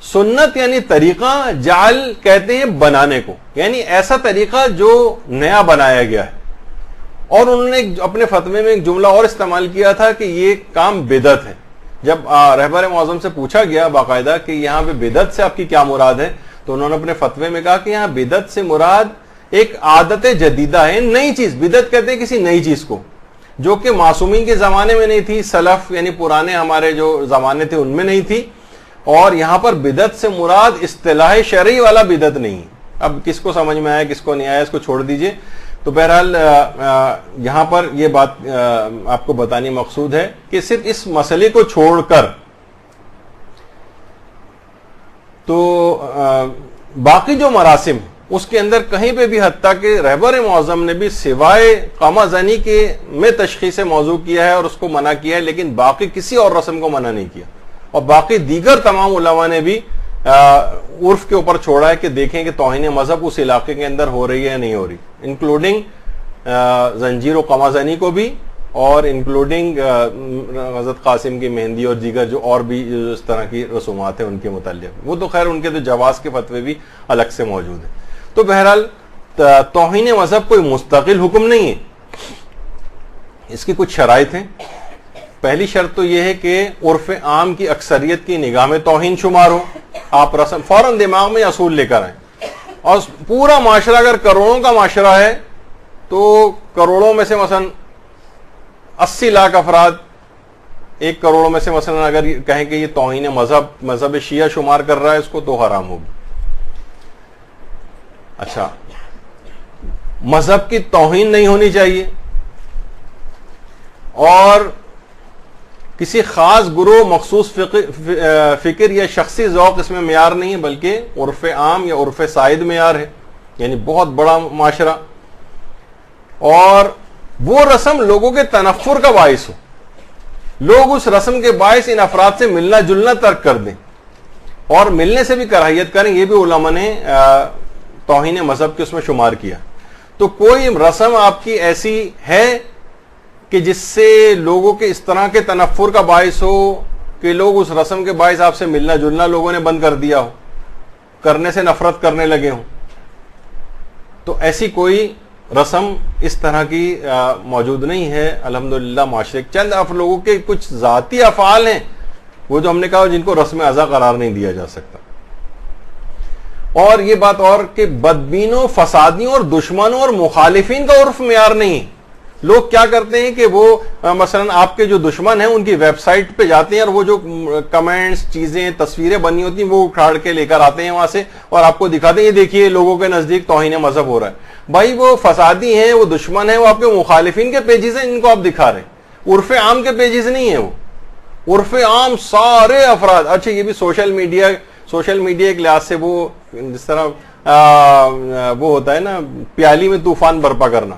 سنت یعنی طریقہ، جعل کہتے ہیں بنانے کو، یعنی ایسا طریقہ جو نیا بنایا گیا ہے. اور انہوں نے اپنے فتوے میں ایک جملہ اور استعمال کیا تھا کہ یہ کام بدعت ہے. جب رہبر معظم سے پوچھا گیا باقاعدہ کہ یہاں پہ بدعت سے آپ کی کیا مراد ہے، تو انہوں نے اپنے فتوے میں کہا کہ یہاں بدعت سے مراد ایک عادت جدیدہ ہے، نئی چیز. بدعت کہتے ہیں کسی نئی چیز کو جو کہ معصومین کے زمانے میں نہیں تھی، سلف یعنی پرانے ہمارے جو زمانے تھے ان میں نہیں تھی. اور یہاں پر بدعت سے مراد اصطلاح شرعی والا بدعت نہیں. اب کس کو سمجھ میں آیا کس کو نہیں آیا اس کو چھوڑ دیجئے. تو بہرحال یہاں پر یہ بات آپ کو بتانی مقصود ہے کہ صرف اس مسئلے کو چھوڑ کر تو باقی جو مراسم اس کے اندر کہیں پہ بھی، حتیٰ کہ رہبر معظم نے بھی سوائے قمع زنی کے میں تشخیص موضوع کیا ہے اور اس کو منع کیا ہے، لیکن باقی کسی اور رسم کو منع نہیں کیا. اور باقی دیگر تمام علماء نے بھی عرف کے اوپر چھوڑا ہے کہ دیکھیں کہ توہین مذہب اس علاقے کے اندر ہو رہی ہے یا نہیں ہو رہی، انکلوڈنگ زنجیر و قمع زنی کو بھی، اور انکلوڈنگ حضرت قاسم کی مہندی اور دیگر جو اور بھی اس طرح کی رسومات ہیں ان کے متعلق. وہ تو خیر ان کے تو جواز کے فتوے بھی الگ سے موجود ہیں. تو بہرحال توہین مذہب کوئی مستقل حکم نہیں ہے، اس کی کچھ شرائط ہیں. پہلی شرط تو یہ ہے کہ عرف عام کی اکثریت کی نگاہ میں توہین شمار ہو. آپ رسم فوراً دماغ میں اصول لے کر آئیں. اور پورا معاشرہ اگر کروڑوں کا معاشرہ ہے تو کروڑوں میں سے مثلا 80 لاکھ افراد 1 کروڑ میں سے مثلا اگر کہیں کہ یہ توہین مذہب شیعہ شمار کر رہا ہے اس کو، تو حرام ہوگی. اچھا، مذہب کی توہین نہیں ہونی چاہیے اور کسی خاص گروہ، مخصوص فکر یا شخصی ذوق اس میں معیار نہیں ہے، بلکہ عرف عام یا عرف سائد معیار ہے، یعنی بہت بڑا معاشرہ. اور وہ رسم لوگوں کے تنفر کا باعث ہو، لوگ اس رسم کے باعث ان افراد سے ملنا جلنا ترک کر دیں اور ملنے سے بھی کراہیت کریں. یہ بھی علماء نے توہین مذہب کے اس میں شمار کیا. تو کوئی رسم آپ کی ایسی ہے کہ جس سے لوگوں کے اس طرح کے تنفر کا باعث ہو کہ لوگ اس رسم کے باعث آپ سے ملنا جلنا لوگوں نے بند کر دیا ہو، کرنے سے نفرت کرنے لگے ہوں. تو ایسی کوئی رسم اس طرح کی موجود نہیں ہے الحمدللہ معاشرے. چند لوگوں کے کچھ ذاتی افعال ہیں وہ جو ہم نے کہا جن کو رسم ازا قرار نہیں دیا جا سکتا. اور یہ بات اور کہ بدبینوں، فسادیوں اور دشمنوں اور مخالفین کا عرف معیار نہیں. لوگ کیا کرتے ہیں کہ وہ مثلا آپ کے جو دشمن ہیں ان کی ویب سائٹ پہ جاتے ہیں اور وہ جو کمنٹس، چیزیں، تصویریں بنی ہوتی ہیں وہ اکھاڑ کے لے کر آتے ہیں وہاں سے اور آپ کو دکھاتے ہیں یہ دیکھیے لوگوں کے نزدیک توہین مذہب ہو رہا ہے. بھائی وہ فسادی ہیں، وہ دشمن ہیں، وہ آپ کے مخالفین کے پیجز ہیں ان کو آپ دکھا رہے ہیں. عرف عام کے پیجز نہیں ہیں وہ، عرف عام سارے افراد. اچھا یہ بھی سوشل میڈیا ایک لحاظ سے وہ جس طرح وہ ہوتا ہے نا پیالی میں طوفان برپا کرنا،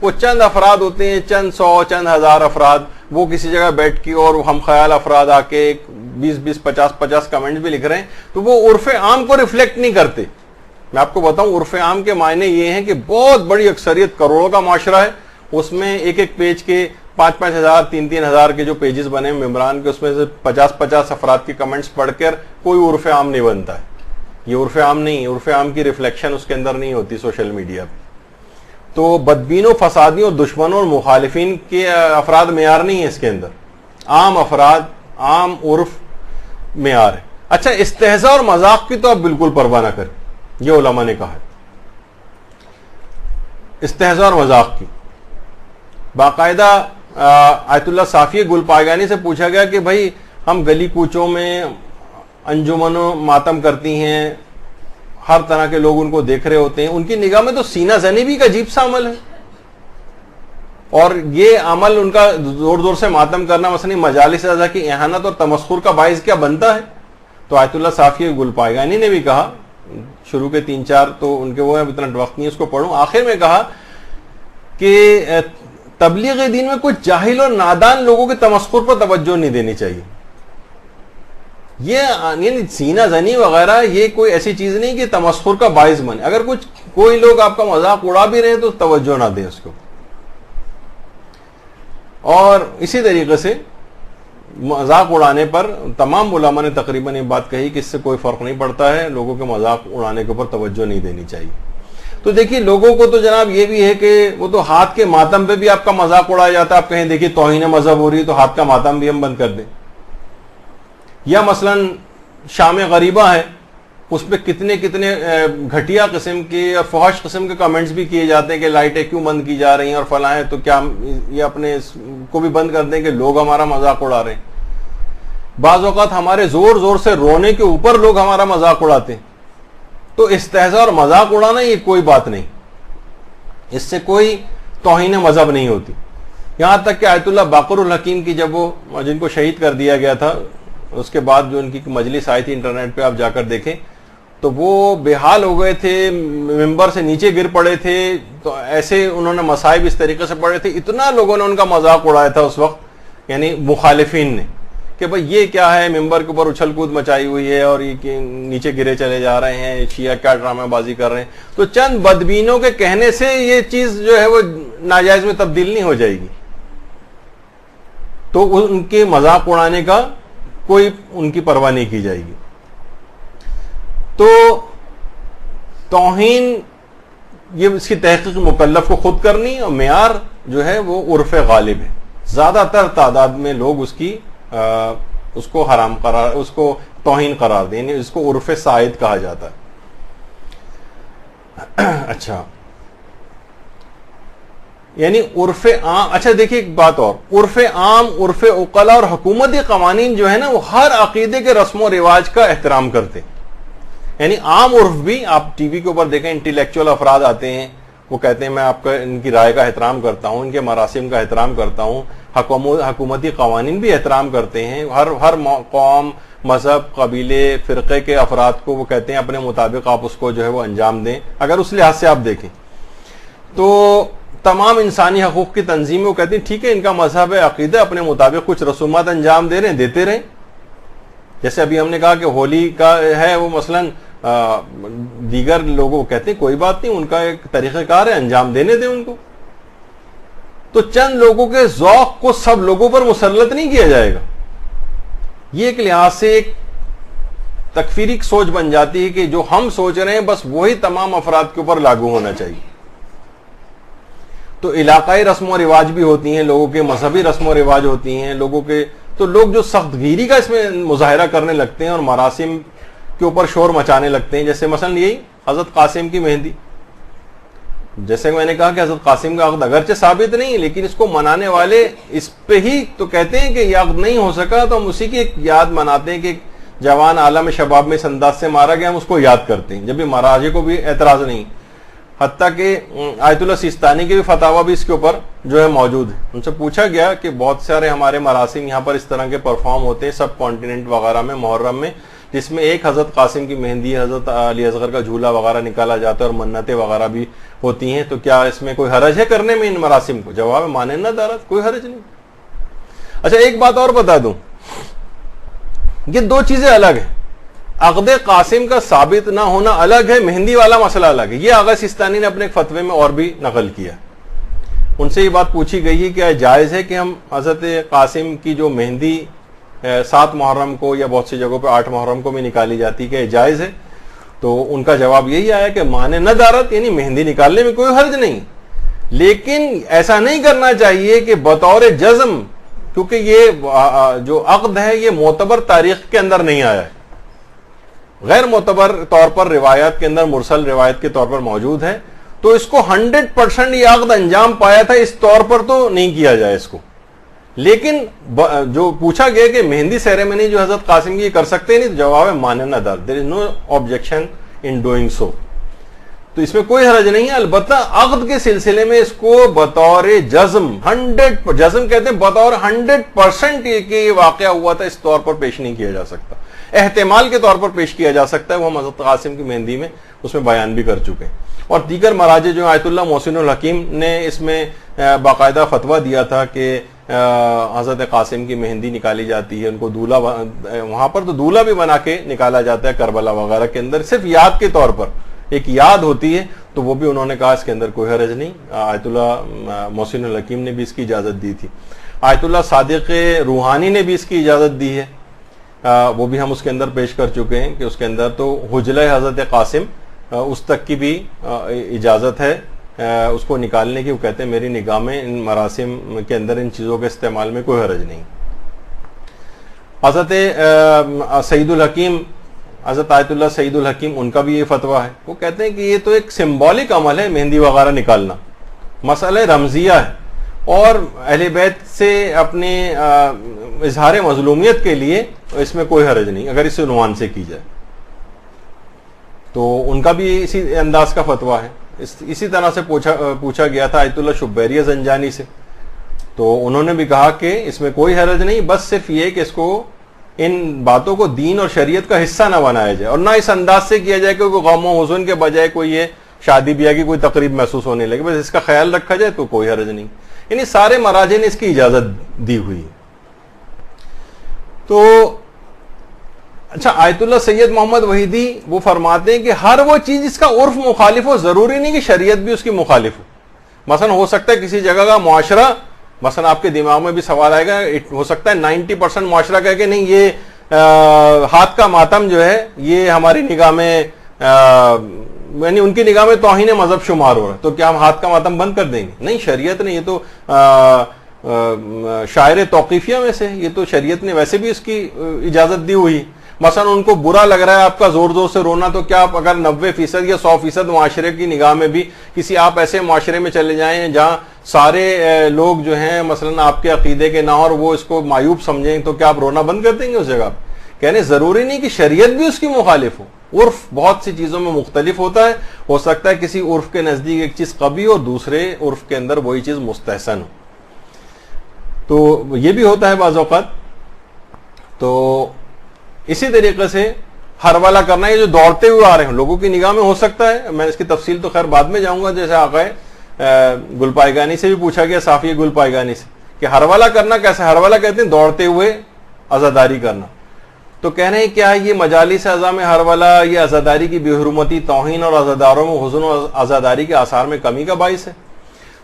وہ چند افراد ہوتے ہیں، چند 100 چند ہزار افراد، وہ کسی جگہ بیٹھ کے اور ہم خیال افراد آ کے 20 50 کمنٹس بھی لکھ رہے ہیں تو وہ عرف عام کو ریفلیکٹ نہیں کرتے. میں آپ کو بتاؤں عرف عام کے معنی یہ ہیں کہ بہت بڑی اکثریت کروڑوں کا معاشرہ ہے، اس میں ایک پیج کے 5 ہزار 3 ہزار کے جو پیجز بنے ممبران کے، اس میں سے 50 افراد کے کمنٹس پڑھ کر کوئی عرف عام نہیں بنتا ہے. یہ عرف عام نہیں، عرف عام کی ریفلیکشن اس کے اندر نہیں ہوتی سوشل میڈیا پہ. تو بدبینوں، فسادیوں، دشمنوں اور مخالفین کے افراد معیار نہیں ہے اس کے اندر. عام افراد، عام عرف معیار ہے. اچھا استہزاء اور مذاق کی تو آپ بالکل پرواہ نہ کریں، یہ علماء نے کہا ہے. استہزاء اور مذاق کی باقاعدہ آیت اللہ صافی گل پاگانی سے پوچھا گیا کہ بھائی ہم گلی کوچوں میں انجمنوں ماتم کرتی ہیں، ہر طرح کے لوگ ان کو دیکھ رہے ہوتے ہیں، ان کی نگاہ میں تو سینہ زنی بھی ایک عجیب سا عمل ہے، اور یہ عمل ان کا زور زور سے ماتم کرنا مثلا مجالس ازا کی اہانت اور تمسخر کا باعث کیا بنتا ہے؟ تو آیت اللہ صافی گل پاگانی نے بھی کہا، شروع کے 3-4 تو ان کے وہ ہیں، اتنا وقت نہیں اس کو پڑھوں، آخر میں کہا کہ تبلیغ دین میں کچھ جاہل اور نادان لوگوں کے تمسخر پر توجہ نہیں دینی چاہیے. یہ یعنی سینہ زنی وغیرہ یہ کوئی ایسی چیز نہیں کہ تمسخر کا باعث بنے. اگر کوئی لوگ آپ کا مذاق اڑا بھی رہے ہیں تو توجہ نہ دیں اس کو. اور اسی طریقے سے مذاق اڑانے پر تمام علماء نے تقریباً یہ بات کہی کہ اس سے کوئی فرق نہیں پڑتا ہے، لوگوں کے مذاق اڑانے کے اوپر توجہ نہیں دینی چاہیے. تو دیکھیے لوگوں کو تو جناب یہ بھی ہے کہ وہ تو ہاتھ کے ماتم پہ بھی آپ کا مذاق اڑایا جاتا ہے. آپ کہیں دیکھیے توہین مذہب ہو رہی ہے تو ہاتھ کا ماتم بھی ہم بند کر دیں. یا مثلا شام غریبہ ہے، اس پہ کتنے گھٹیا قسم کے اور فحش قسم کے کمنٹس بھی کیے جاتے ہیں کہ لائٹیں کیوں بند کی جا رہی ہیں اور فلاں ہیں، تو کیا ہم یہ اپنے کو بھی بند کر دیں کہ لوگ ہمارا مذاق اڑا رہے ہیں. بعض اوقات ہمارے زور زور سے رونے کے اوپر لوگ ہمارا مذاق اڑاتے ہیں. تو استہزاء اور مذاق اڑانا یہ کوئی بات نہیں، اس سے کوئی توہین مذہب نہیں ہوتی. یہاں تک کہ آیت اللہ باقر الحکیم کی جب وہ جن کو شہید کر دیا گیا تھا اس کے بعد جو ان کی مجلس آئی تھی انٹرنیٹ پہ آپ جا کر دیکھیں تو وہ بے حال ہو گئے تھے، ممبر سے نیچے گر پڑے تھے. تو ایسے انہوں نے مصائب اس طریقے سے پڑے تھے، اتنا لوگوں نے ان کا مذاق اڑایا تھا اس وقت، یعنی مخالفین نے، کہ بھئی یہ کیا ہے، ممبر کے اوپر اچھل کود مچائی ہوئی ہے اور یہ نیچے گرے چلے جا رہے ہیں، شیعہ کیا ڈرامہ بازی کر رہے ہیں. تو چند بدبینوں کے کہنے سے یہ چیز جو ہے وہ ناجائز میں تبدیل نہیں ہو جائے گی. تو ان کے مذاق اڑانے کا کوئی ان کی پرواہ نہیں کی جائے گی. تو توہین یہ اس کی تحقیق مکلف کو خود کرنی، اور معیار جو ہے وہ عرف غالب ہے. زیادہ تر تعداد میں لوگ اس کو حرام قرار، اس کو توہین قرار دیں، یعنی اس کو عرف سائد کہا جاتا ہے. اچھا یعنی عرف عام. اچھا دیکھیے ایک بات اور، عرف عام، عرف عقلاء اور حکومتی قوانین جو ہے نا وہ ہر عقیدے کے رسم و رواج کا احترام کرتے ہیں. یعنی عام عرف بھی آپ ٹی وی کے اوپر دیکھیں، انٹلیکچوئل افراد آتے ہیں، وہ کہتے ہیں میں آپ کا ان کی رائے کا احترام کرتا ہوں، ان کے مراسم کا احترام کرتا ہوں. حکومتی قوانین بھی احترام کرتے ہیں. ہر قوم، مذہب، قبیلے، فرقے کے افراد کو وہ کہتے ہیں اپنے مطابق آپ اس کو جو ہے وہ انجام دیں. اگر اس لحاظ سے آپ دیکھیں تو تمام انسانی حقوق کی تنظیمیں وہ کہتی ہیں ٹھیک ہے ان کا مذہب ہے، عقیدہ، اپنے مطابق کچھ رسومات انجام دے رہے ہیں، دیتے رہیں. جیسے ابھی ہم نے کہا کہ ہولی کا ہے وہ مثلاً دیگر لوگوں کہتے ہیں کوئی بات نہیں، ان کا ایک طریقہ کار ہے، انجام دینے دیں ان کو. تو چند لوگوں کے ذوق کو سب لوگوں پر مسلط نہیں کیا جائے گا. یہ ایک لحاظ سے ایک تکفیری سوچ بن جاتی ہے کہ جو ہم سوچ رہے ہیں بس وہی تمام افراد کے اوپر لاگو ہونا چاہیے. تو علاقائی رسم و رواج بھی ہوتی ہیں, لوگوں کے مذہبی رسم و رواج ہوتی ہیں لوگوں کے, تو لوگ جو سخت گیری کا اس میں مظاہرہ کرنے لگتے ہیں اور مراسم کے اوپر شور مچانے لگتے ہیں. جیسے مثلا یہی حضرت قاسم کی مہندی, جیسے میں نے کہا کہ حضرت قاسم کا عقد اگرچہ ثابت نہیں لیکن اس کو منانے والے اس پہ ہی تو کہتے ہیں کہ یہ عقد نہیں ہو سکا, تو ہم اسی کی ایک یاد مناتے ہیں کہ ایک جوان عالم شباب میں اس انداز سے مارا گیا, ہم اس کو یاد کرتے ہیں, جبکہ مراجع کو بھی اعتراض نہیں. حتیٰ کہ آیت اللہ سیستانی کے بھی فتاوی بھی اس کے اوپر جو ہے موجود ہے. ان سے پوچھا گیا کہ بہت سارے ہمارے مراسم یہاں پر اس طرح کے پرفارم ہوتے ہیں سب کانٹیننٹ وغیرہ میں محرم میں, جس میں ایک حضرت قاسم کی مہندی, حضرت علی اصغر کا جھولا وغیرہ نکالا جاتا ہے اور منتیں وغیرہ بھی ہوتی ہیں, تو کیا اس میں کوئی حرج ہے کرنے میں ان مراسم کو؟ جواب مانے نہ دارت, کوئی حرج نہیں. اچھا ایک بات اور بتا دوں, یہ دو چیزیں الگ ہیں. عقد قاسم کا ثابت نہ ہونا الگ ہے, مہندی والا مسئلہ الگ ہے. یہ آغا سیستانی نے اپنے ایک فتوے میں اور بھی نقل کیا. ان سے یہ بات پوچھی گئی ہے کہ جائز ہے کہ ہم حضرت قاسم کی جو مہندی 7 محرم کو یا بہت سی جگہوں پہ 8 محرم کو بھی نکالی جاتی, کہ جائز ہے؟ تو ان کا جواب یہی آیا کہ مانے نہ دارت, یعنی مہندی نکالنے میں کوئی حرج نہیں, لیکن ایسا نہیں کرنا چاہیے کہ بطور جزم, کیونکہ یہ جو عقد ہے یہ معتبر تاریخ کے اندر نہیں آیا ہے, غیر معتبر طور پر روایات کے اندر مرسل روایت کے طور پر موجود ہے, تو اس کو 100% یہ عقد انجام پایا تھا اس طور پر تو نہیں کیا جائے اس کو. لیکن جو پوچھا گیا کہ مہندی سیریمنی جو حضرت قاسم کی کر سکتے نہیں, تو جواب ہے مانے نہ دار, دیر از no objection in doing so. تو اس میں کوئی حرج نہیں ہے, البتہ عقد کے سلسلے میں اس کو بطور جزم 100 جزم کہتے ہیں, بطور 100% کہ یہ واقعہ ہوا تھا اس طور پر پیش نہیں کیا جا سکتا. احتمال کے طور پر پیش کیا جا سکتا ہے, وہ ہم حضرت قاسم کی مہندی میں اس میں بیان بھی کر چکے ہیں. اور دیگر مراجع جو آیت اللہ محسن الحکیم نے اس میں باقاعدہ فتویٰ دیا تھا کہ حضرت قاسم کی مہندی نکالی جاتی ہے, ان کو دولہا, وہاں پر تو دولہا بھی بنا کے نکالا جاتا ہے کربلا وغیرہ کے اندر, صرف یاد کے طور پر ایک یاد ہوتی ہے, تو وہ بھی انہوں نے کہا اس کے اندر کوئی حرج نہیں. آیت اللہ محسن الحکیم نے بھی اس کی اجازت دی تھی. آیت اللہ صادق روحانی نے بھی اس کی اجازت دی ہے, وہ بھی ہم اس کے اندر پیش کر چکے ہیں کہ اس کے اندر تو حجلہ حضرت قاسم اس تک کی بھی اجازت ہے اس کو نکالنے کی. وہ کہتے ہیں میری نگاہ میں ان مراسم کے اندر ان چیزوں کے استعمال میں کوئی حرج نہیں. حضرت سعید الحکیم, حضرت آیت اللہ سعید الحکیم, ان کا بھی یہ فتویٰ ہے. وہ کہتے ہیں کہ یہ تو ایک سمبولک عمل ہے مہندی وغیرہ نکالنا, مسئلہ رمزیہ ہے, اور اہل بیت سے اپنے اظہار مظلومیت کے لیے اس میں کوئی حرج نہیں اگر اسے عنوان سے کی جائے. تو ان کا بھی اسی انداز کا فتویٰ ہے. اسی طرح سے پوچھا گیا تھا آیت اللہ شبیریہ زنجانی سے, تو انہوں نے بھی کہا کہ اس میں کوئی حرج نہیں, بس صرف یہ کہ اس کو ان باتوں کو دین اور شریعت کا حصہ نہ بنایا جائے, اور نہ اس انداز سے کیا جائے کہ کوئی غم و حزن کے بجائے کوئی یہ شادی بیاہ کی کوئی تقریب محسوس ہونے لگے, بس اس کا خیال رکھا جائے تو کوئی حرج نہیں. یعنی سارے مراجع نے اس کی اجازت دی ہوئی. تو اچھا, آیت اللہ سید محمد وحیدی وہ فرماتے ہیں کہ ہر وہ چیز جس کا عرف مخالف ہو, ضروری نہیں کہ شریعت بھی اس کی مخالف ہو. مثلا ہو سکتا ہے کسی جگہ کا معاشرہ, مثلا آپ کے دماغ میں بھی سوال آئے گا, ہو سکتا ہے 90% معاشرہ کہے کہ نہیں یہ ہاتھ کا ماتم جو ہے یہ ہماری نگاہ میں یعنی ان کی نگاہ میں توہین مذہب شمار ہو رہا ہے, تو کیا ہم ہاتھ کا ماتم بند کر دیں گے؟ نہیں, شریعت نے, یہ تو شاعر توقیفیہ میں سے, یہ تو شریعت نے ویسے بھی اس کی اجازت دی ہوئی. مثلا ان کو برا لگ رہا ہے آپ کا زور زور سے رونا, تو کیا آپ اگر 90% یا 100% معاشرے کی نگاہ میں بھی کسی آپ ایسے معاشرے میں چلے جائیں جہاں سارے لوگ جو ہیں مثلا آپ کے عقیدے کے نہ اور وہ اس کو معیوب سمجھیں, تو کیا آپ رونا بند کر دیں گے اس جگہ؟ کہنے ضروری نہیں کہ شریعت بھی اس کی مخالف ہو, عرف بہت سی چیزوں میں مختلف ہوتا ہے. ہو سکتا ہے کسی عرف کے نزدیک ایک چیز قبیح اور دوسرے عرف کے اندر وہی چیز مستحسن ہو, تو یہ بھی ہوتا ہے بعض اوقات. تو اسی طریقے سے ہر والا کرنا, یہ جو دوڑتے ہوئے آ رہے ہیں لوگوں کی نگاہ میں ہو سکتا ہے, میں اس کی تفصیل تو خیر بعد میں جاؤں گا. جیسے آقا گل پائگانی سے بھی پوچھا گیا, صافی گل پائگانی سے, کہ ہر والا کرنا کیسے؟ ہر والا کہتے ہیں دوڑتے ہوئے عزاداری کرنا. تو کہہ رہے ہیں کیا یہ مجالس اعضاء میں ہر والا یہ عزاداری کی بے حرمتی, توہین اور عزاداروں میں حزن و عزاداری کے آثار میں کمی کا باعث ہے؟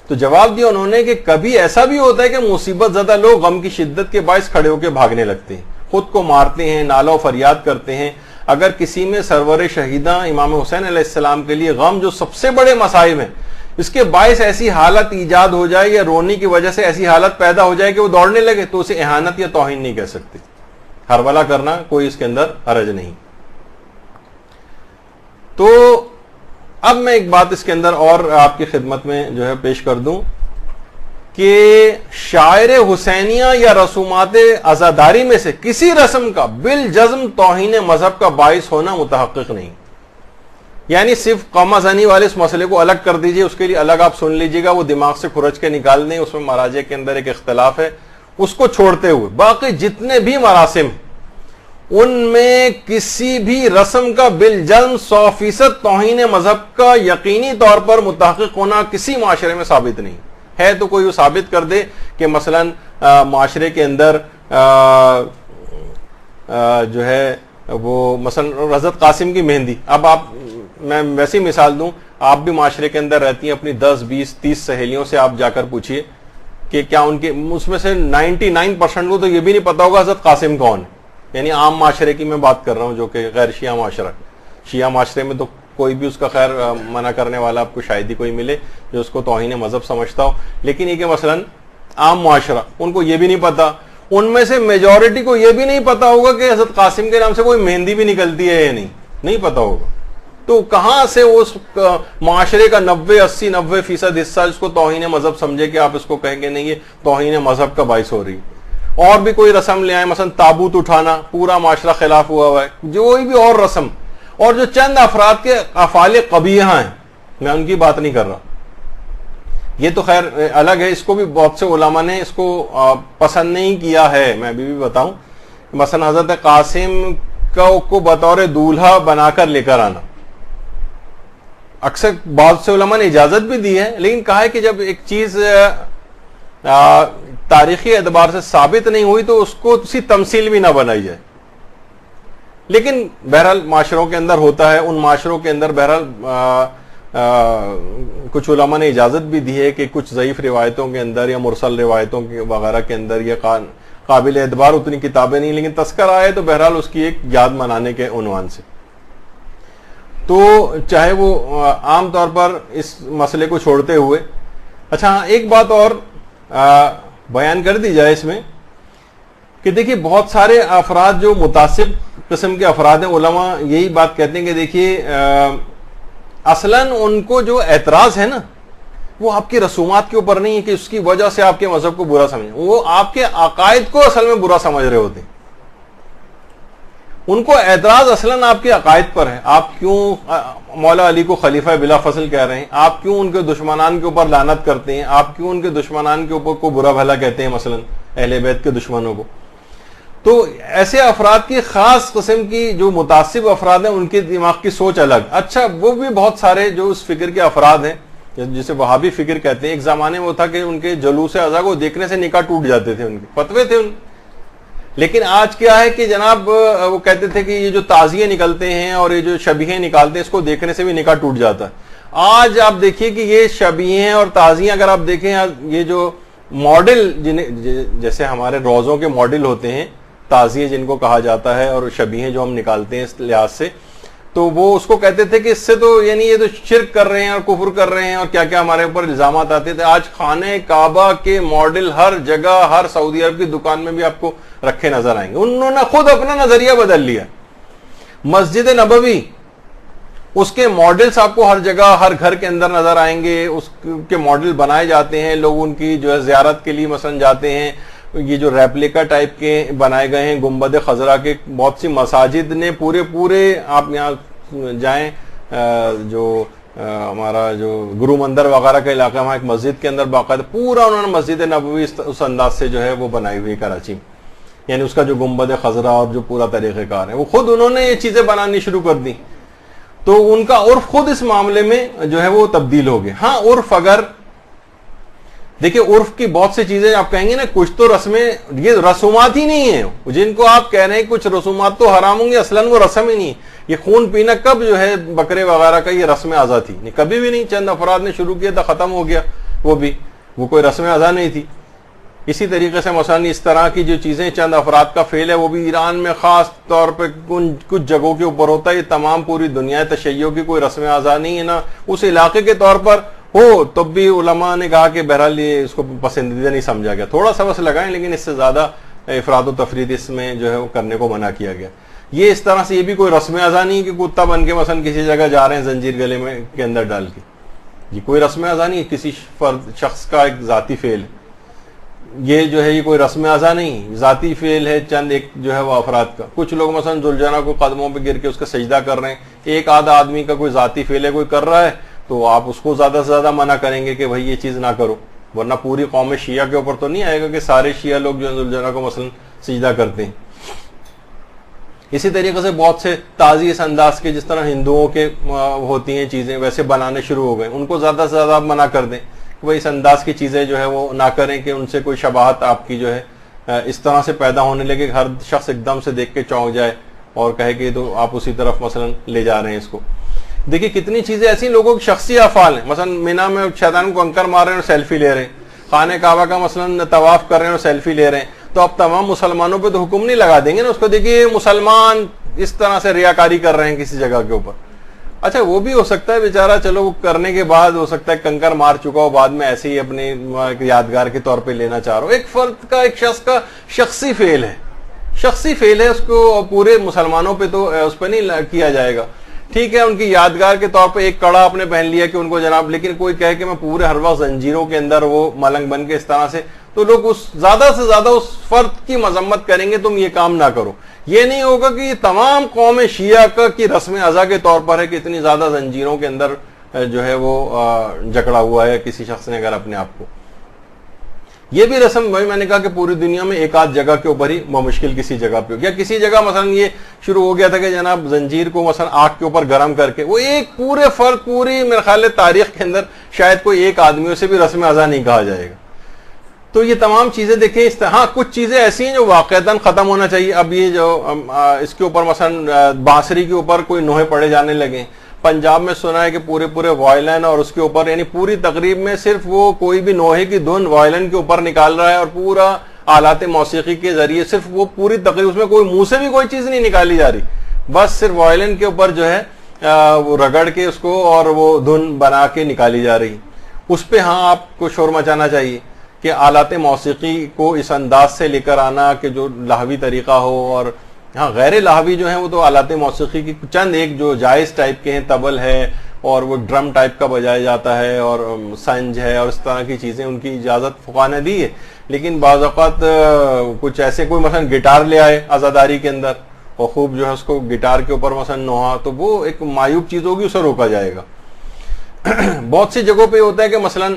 تو جواب دیا انہوں نے کہ کبھی ایسا بھی ہوتا ہے کہ مصیبت زدہ لوگ غم کی شدت کے باعث کھڑے ہو کے بھاگنے لگتے ہیں, خود کو مارتے ہیں, نالہ و فریاد کرتے ہیں. اگر کسی میں سرور شہیداں امام حسین علیہ السلام کے لیے غم جو سب سے بڑے مصائب ہیں اس کے باعث ایسی حالت ایجاد ہو جائے یا رونے کی وجہ سے ایسی حالت پیدا ہو جائے کہ وہ دوڑنے لگے تو اسے اہانت یا توہین نہیں کہہ سکتے. ہرولہ کرنا کوئی اس کے اندر حرج نہیں. تو اب میں ایک بات اس کے اندر اور آپ کی خدمت میں جو ہے پیش کر دوں کہ شاعر حسینیہ یا رسومات عزاداری میں سے کسی رسم کا بالجزم توہین مذہب کا باعث ہونا متحقق نہیں. یعنی صرف قوما زنی والے اس مسئلے کو الگ کر دیجئے, اس کے لیے الگ آپ سن لیجئے گا, وہ دماغ سے کھرچ کے نکال دیں, اس میں مراجع کے اندر ایک اختلاف ہے, اس کو چھوڑتے ہوئے باقی جتنے بھی مراسم ان میں کسی بھی رسم کا بالجزم 100% توہین مذہب کا یقینی طور پر متحقق ہونا کسی معاشرے میں ثابت نہیں ہے. تو کوئی وہ ثابت کر دے کہ مثلا معاشرے کے اندر جو ہے وہ مثلا حضرت قاسم کی مہندی, اب آپ میں ویسی مثال دوں, آپ بھی معاشرے کے اندر رہتی ہیں, اپنی 10 20 30 سہیلیوں سے آپ جا کر پوچھئے کہ کیا ان کے اس میں سے 99% کو تو یہ بھی نہیں پتا ہوگا حضرت قاسم کون ہے. یعنی عام معاشرے کی میں بات کر رہا ہوں جو کہ غیر شیعہ معاشرہ. شیعہ معاشرے میں تو کوئی بھی اس کا خیر منع کرنے والا آپ کو شاید ہی کوئی ملے جو اس کو توہین مذہب سمجھتا ہو, لیکن یہ کہ مثلا عام معاشرہ ان کو یہ بھی نہیں پتا, ان میں سے میجورٹی کو یہ بھی نہیں پتا ہوگا کہ حضرت قاسم کے نام سے کوئی مہندی بھی نکلتی ہے یا نہیں پتا ہوگا. تو کہاں سے اس معاشرے کا 90-80-90% حصہ جس کو توہین مذہب سمجھے کہ آپ اس کو کہیں گے نہیں یہ توہین مذہب کا باعث ہو رہی. اور بھی کوئی رسم لے آئے, مثلا تابوت اٹھانا, پورا معاشرہ خلاف ہوا ہے, جو بھی اور رسم, اور جو چند افراد کے افعال قبیحہ ہیں, میں ان کی بات نہیں کر رہا, یہ تو خیر الگ ہے, اس کو بھی بہت سے علماء نے اس کو پسند نہیں کیا ہے. میں ابھی بھی بتاؤں, مثلا حضرت قاسم کو بطور دولہا بنا کر لے کر آنا, اکثر بہت سے علماء نے اجازت بھی دی ہے, لیکن کہا ہے کہ جب ایک چیز تاریخی اعتبار سے ثابت نہیں ہوئی تو اس کو کسی تمثیل بھی نہ بنائی جائے. لیکن بہرحال معاشروں کے اندر ہوتا ہے, ان معاشروں کے اندر بہرحال کچھ علماء نے اجازت بھی دی ہے کہ کچھ ضعیف روایتوں کے اندر یا مرسل روایتوں کے وغیرہ کے اندر یہ قابل اعتبار اتنی کتابیں نہیں, لیکن تذکر آئے تو بہرحال اس کی ایک یاد منانے کے عنوان سے. تو چاہے وہ عام طور پر اس مسئلے کو چھوڑتے ہوئے, اچھا ایک بات اور بیان کر دی جائے اس میں کہ دیکھیے بہت سارے افراد جو متعصب قسم کے افراد ہیں, علماء یہی بات کہتے ہیں کہ دیکھیے اصلاً ان کو جو اعتراض ہے نا وہ آپ کی رسومات کے اوپر نہیں ہے کہ اس کی وجہ سے آپ کے مذہب کو برا سمجھیں, وہ آپ کے عقائد کو اصل میں برا سمجھ رہے ہوتے ہیں. ان کو اعتراض اصلاً آپ کے عقائد پر ہے. آپ کیوں مولا علی کو خلیفہ بلا فصل کہہ رہے ہیں, آپ کیوں ان کے دشمنان کے اوپر لعنت کرتے ہیں, آپ کیوں ان کے دشمنان کے اوپر کو برا بھلا کہتے ہیں, مثلا اہل بیت کے دشمنوں کو. تو ایسے افراد کی خاص قسم کی جو متعصب افراد ہیں ان کے دماغ کی سوچ الگ. اچھا وہ بھی بہت سارے جو اس فکر کے افراد ہیں جسے وہابی فکر کہتے ہیں, ایک زمانے میں وہ تھا کہ ان کے جلوس اعضاء کو دیکھنے سے نکاح ٹوٹ جاتے تھے, ان کے فتوے تھے ان. لیکن آج کیا ہے کہ جناب وہ کہتے تھے کہ یہ جو تعزیے نکلتے ہیں اور یہ جو شبیہیں نکالتے ہیں اس کو دیکھنے سے بھی نکاح ٹوٹ جاتا ہے. آج آپ دیکھیے کہ یہ شبیہیں اور تعزیے اگر آپ دیکھیں, یہ جو ماڈل جیسے ہمارے روزوں کے ماڈل ہوتے ہیں, تعزیے جن کو کہا جاتا ہے, اور شبیہیں جو ہم نکالتے ہیں اس لحاظ سے, تو وہ اس کو کہتے تھے کہ اس سے تو یعنی یہ تو شرک کر رہے ہیں اور کفر کر رہے ہیں اور کیا کیا ہمارے اوپر الزامات آتے تھے. آج خانہ کعبہ کے ماڈل ہر جگہ, ہر سعودی عرب کی دکان میں بھی آپ کو رکھے نظر آئیں گے. انہوں نے خود اپنا نظریہ بدل لیا. مسجد نبوی اس کے ماڈلز آپ کو ہر جگہ ہر گھر کے اندر نظر آئیں گے, اس کے ماڈل بنائے جاتے ہیں, لوگ ان کی جو ہے زیارت کے لیے مثلا جاتے ہیں. یہ جو ریپلیکا ٹائپ کے بنائے گئے ہیں گنبد خضرا کے, بہت سی مساجد نے پورے آپ یہاں جائیں, جو ہمارا جو گرو مندر وغیرہ کا علاقہ, وہاں ایک مسجد کے اندر باقاعدہ پورا انہوں نے مسجد نبوی اس انداز سے جو ہے وہ بنائی ہوئی کراچی میں. یعنی اس کا جو گنبد خضرا اور جو پورا طریقہ کار ہے وہ خود انہوں نے یہ چیزیں بنانی شروع کر دی. تو ان کا عرف خود اس معاملے میں جو ہے وہ تبدیل ہو گیا. ہاں عرف, اگر دیکھیں عرف کی بہت سی چیزیں آپ کہیں گے نا, کچھ تو رسمیں, یہ رسومات ہی نہیں ہیں جن کو آپ کہہ رہے ہیں کچھ رسومات تو حرام ہوں گے, اصلاً وہ رسم ہی نہیں ہے. یہ خون پینا کب جو ہے بکرے وغیرہ کا یہ رسم ازا تھی؟ کبھی بھی نہیں. چند افراد نے شروع کیا تھا, ختم ہو گیا. وہ کوئی رسم ازا نہیں تھی. اسی طریقے سے مثلا اس طرح کی جو چیزیں چند افراد کا فعل ہے وہ بھی ایران میں خاص طور پہ کچھ جگہوں کے اوپر ہوتا ہے. یہ تمام پوری دنیا تشیع کی کوئی رسم اعضاء نہیں ہے, نا اس علاقے کے طور پر ہو. تب بھی علماء نے کہا کہ بہرحال یہ اس کو پسندیدہ نہیں سمجھا گیا, تھوڑا سا بس لگائیں لیکن اس سے زیادہ افراد و تفرید اس میں جو ہے وہ کرنے کو منع کیا گیا. یہ اس طرح سے یہ بھی کوئی رسم اعضاء نہیں کہ کتا بن کے مثلا کسی جگہ جا رہے ہیں زنجیر گلے میں کے اندر ڈال کے, یہ کوئی رسم اعضاء نہیں, کسی شخص کا ایک ذاتی فعل ہے. یہ جو ہے یہ کوئی رسم اعضاء نہیں, ذاتی فعل ہے چند ایک جو ہے وہ افراد کا. کچھ لوگ مثلا ذوالجناح کو قدموں پہ گر کے اس کا سجدہ کر رہے ہیں, ایک آدھا آدمی کا کوئی ذاتی فعل ہے کوئی کر رہا ہے تو آپ اس کو زیادہ سے زیادہ منع کریں گے کہ بھائی یہ چیز نہ کرو, ورنہ پوری قوم شیعہ کے اوپر تو نہیں آئے گا کہ سارے شیعہ لوگ جو ہے ذوالجناح کو مثلا سجدہ کرتے ہیں. اسی طریقے سے بہت سے تازی اس انداز کے جس طرح ہندوؤں کے ہوتی ہیں چیزیں ویسے بنانے شروع ہو گئے, ان کو زیادہ سے زیادہ آپ منع کر دیں کہ بھائی اس انداز کی چیزیں جو ہے وہ نہ کریں کہ ان سے کوئی شباہت آپ کی جو ہے اس طرح سے پیدا ہونے لگے کہ ہر شخص ایک دم سے دیکھ کے چونک جائے اور کہے کہ تو آپ اسی طرف مثلا لے جا رہے ہیں اس کو. دیکھیے کتنی چیزیں ایسی لوگوں کے شخصی افعال ہیں, مثلا مینا میں شیطان کو کنکر مار رہے ہیں اور سیلفی لے رہے ہیں, خانہ کعبہ کا مثلا طواف کر رہے ہیں اور سیلفی لے رہے ہیں, تو اب تمام مسلمانوں پہ تو حکم نہیں لگا دیں گے نا اس کو, دیکھیے مسلمان اس طرح سے ریاکاری کر رہے ہیں کسی جگہ کے اوپر. اچھا وہ بھی ہو سکتا ہے بیچارہ, چلو وہ کرنے کے بعد ہو سکتا ہے کنکر مار چکا ہو, بعد میں ایسے ہی اپنے یادگار کے طور پہ لینا چاہ رہا ہو. ایک فرد کا ایک شخص کا شخصی فعل ہے, شخصی فعل ہے, اس کو پورے مسلمانوں پہ تو اس پہ نہیں کیا جائے گا. ٹھیک ہے ان کی یادگار کے طور پہ ایک کڑا آپ نے پہن لیا کہ ان کو جناب, لیکن کوئی کہے کہ میں پورے ہر وقت زنجیروں کے اندر وہ ملنگ بن کے اس طرح سے, تو لوگ اس زیادہ سے زیادہ اس فرد کی مذمت کریں گے تم یہ کام نہ کرو. یہ نہیں ہوگا کہ یہ تمام قوم شیعہ کی رسم اعضاء کے طور پر ہے کہ اتنی زیادہ زنجیروں کے اندر جو ہے وہ جکڑا ہوا ہے کسی شخص نے اگر اپنے آپ کو. یہ بھی رسم بھائی میں نے کہا کہ پوری دنیا میں ایک آدھ جگہ کے اوپر ہی مشکل کسی جگہ پہ ہو گیا. کسی جگہ مثلا یہ شروع ہو گیا تھا کہ جناب زنجیر کو مثلا آگ کے اوپر گرم کر کے, وہ ایک پورے فرد پوری میرے خیال ہے تاریخ کے اندر شاید کوئی ایک آدمیوں سے بھی رسم اعضاء نہیں کہا جائے گا. تو یہ تمام چیزیں دیکھیں اس طرح, ہاں کچھ چیزیں ایسی ہیں جو واقعتاً ختم ہونا چاہیے. اب یہ جو اس کے اوپر مثلا بانسری کے اوپر کوئی نوحے پڑے جانے لگے, پنجاب میں سنا ہے کہ پورے وائلن اور اس کے اوپر یعنی پوری تقریب میں صرف وہ کوئی بھی نوحے کی دھن وائلن کے اوپر نکال رہا ہے اور پورا آلات موسیقی کے ذریعے صرف وہ پوری تقریب, اس میں کوئی منہ سے بھی کوئی چیز نہیں نکالی جا رہی, بس صرف وائلن کے اوپر جو ہے وہ رگڑ کے اس کو اور وہ دھن بنا کے نکالی جا رہی. اس پہ ہاں آپ کو شور مچانا چاہیے کہ آلات موسیقی کو اس انداز سے لے کر آنا کہ جو لہوی طریقہ ہو, اور ہاں غیر لہوی جو ہیں وہ تو آلات موسیقی کی چند ایک جو جائز ٹائپ کے ہیں, طبل ہے اور وہ ڈرم ٹائپ کا بجایا جاتا ہے اور سنج ہے اور اس طرح کی چیزیں, ان کی اجازت فقہاء نے دی ہے. لیکن بعض اوقات کچھ ایسے کوئی مثلا گٹار لے آئے عزاداری کے اندر اور خوب جو ہے اس کو گٹار کے اوپر مثلا نوحا, تو وہ ایک معیوب چیز ہوگی, اسے روکا جائے گا. بہت سی جگہوں پہ ہوتا ہے کہ مثلا